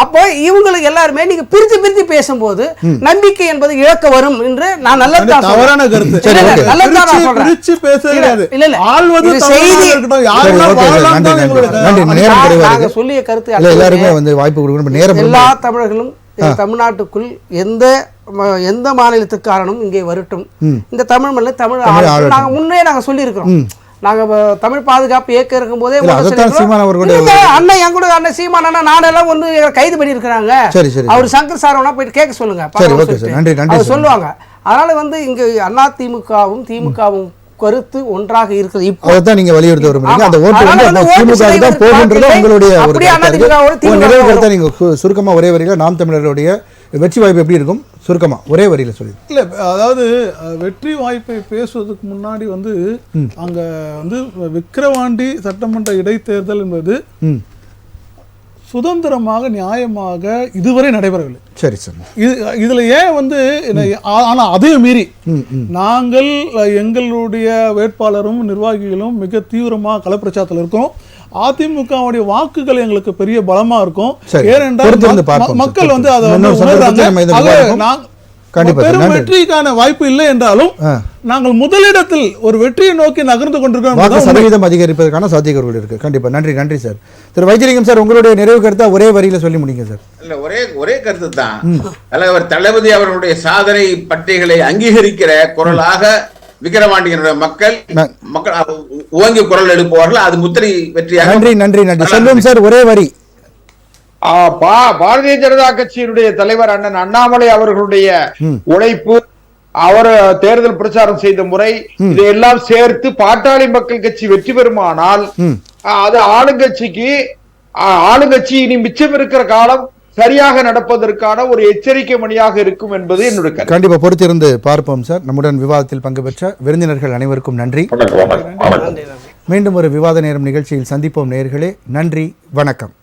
அப்போ இவங்களுக்கு எல்லாருமே நீங்க பிரித்து பேசும்போது நம்பிக்கை என்பது இழக்க வரும் என்று நான் நல்லதான் சொல்லிய கருத்து. எல்லா தமிழர்களும் தமிழ்நாட்டுக்குள் எந்த மாநிலத்துக்காரனும் இங்கே வரட்டும். இந்த தமிழ் மண்ணில் தமிழ் நாங்க முன்னே நாங்க சொல்லி இருக்கிறோம். நாங்க தமிழ் பாதுகாப்பு இயக்கம் இருக்கும் போதே அண்ணன் என் கூட அண்ணன் சீமான் அண்ணா நானெல்லாம் வந்து கைது பண்ணி இருக்கிறாங்க. அவர் சங்கர் சார் போயிட்டு கேட்க சொல்லுங்க, சொல்லுவாங்க. அதனால வந்து இங்க அண்ணா திமுகவும் கருத்து ஒன்றாக இருக்குது. இப்போதான் நீங்க வலியுறுத்த விரும்புறீங்க. அந்த ஓட்டு வந்து திமுக தான் போகுன்றது உங்களுடைய ஒரு கருத்தை நீங்க சுருக்கமா ஒரே வரியில நாம் தமிழர்களுடைய வெற்றி வாய்ப்பு எப்படி இருக்கும் சுருக்கமா ஒரே வரியில சொல்லி. இல்ல, அதாவது வெற்றி வாய்ப்பை பேசுவதற்கு முன்னாடி வந்து அங்க வந்து விக்கிரவாண்டி சட்டமன்ற இடைத்தேர்தல் என்பது சுதந்திரமாக நியாயமாக இதுவரை நடைபெறவில்லை. சரி சார், இதுல ஏன் வந்து ஆனா அதையும் மீறி நாங்கள் எங்களுடைய வேட்பாளரும் நிர்வாகிகளும் மிக தீவிரமாக களப்பிரச்சாரத்தில் இருக்கோம். அதிமுகவுடைய வாக்குகள் எங்களுக்கு பெரிய பலமா இருக்கும். ஏனென்றால் மக்கள் வந்து அதை பெரும் வெற்றிக்கான வாய்ப்பு இல்லை என்றாலும் நாங்கள் முதலிடத்தில் ஒரு வெற்றியை நோக்கி நகர்ந்து கொண்டிருக்கிறோம். சதவீதம் அதிகரிப்பதற்கான சாத்தியக்கூறுகள் இருக்கு. கண்டிப்பா. நன்றி சார். திரு வைத்தியலிங்கம் சார், உங்களுடைய நிறைவு கருத்தா ஒரே வரியில சொல்லி முடிங்க சார். இல்ல, ஒரே கருத்து தான். தலைவர் தளபதி அவர்களுடைய சாதனை பட்டியலை அங்கீகரிக்கிற குரலாக விக்கிரவாண்டியினுடைய மக்கள் ஓங்கி குரல் எழுப்புவார்கள். அது முத்திரை வெற்றியாக. நன்றி செல்வம் சார், ஒரே வரி. பாரதிய ஜனதா கட்சியினுடைய தலைவர் அண்ணன் அண்ணாமலை அவர்களுடைய உழைப்பு, அவர் தேர்தல் பிரச்சாரம் செய்த முறை, இதையெல்லாம் சேர்த்து பாட்டாளி மக்கள் கட்சி வெற்றி பெறுமானால் அது ஆளுங்கட்சி இனி மிச்சம் இருக்கிற காலம் சரியாக நடப்பதற்கான ஒரு எச்சரிக்கை மணியாக இருக்கும் என்பது என்னுடைய கருத்து. கண்டிப்பா பொறுத்திருந்து பார்ப்போம் சார். நம்முடன் விவாதத்தில் பங்கு பெற்ற விருந்தினர்கள் அனைவருக்கும் நன்றி. வணக்கம். மீண்டும் ஒரு விவாத நேரம் நிகழ்ச்சியில் சந்திப்போம் நேயர்களே. நன்றி, வணக்கம்.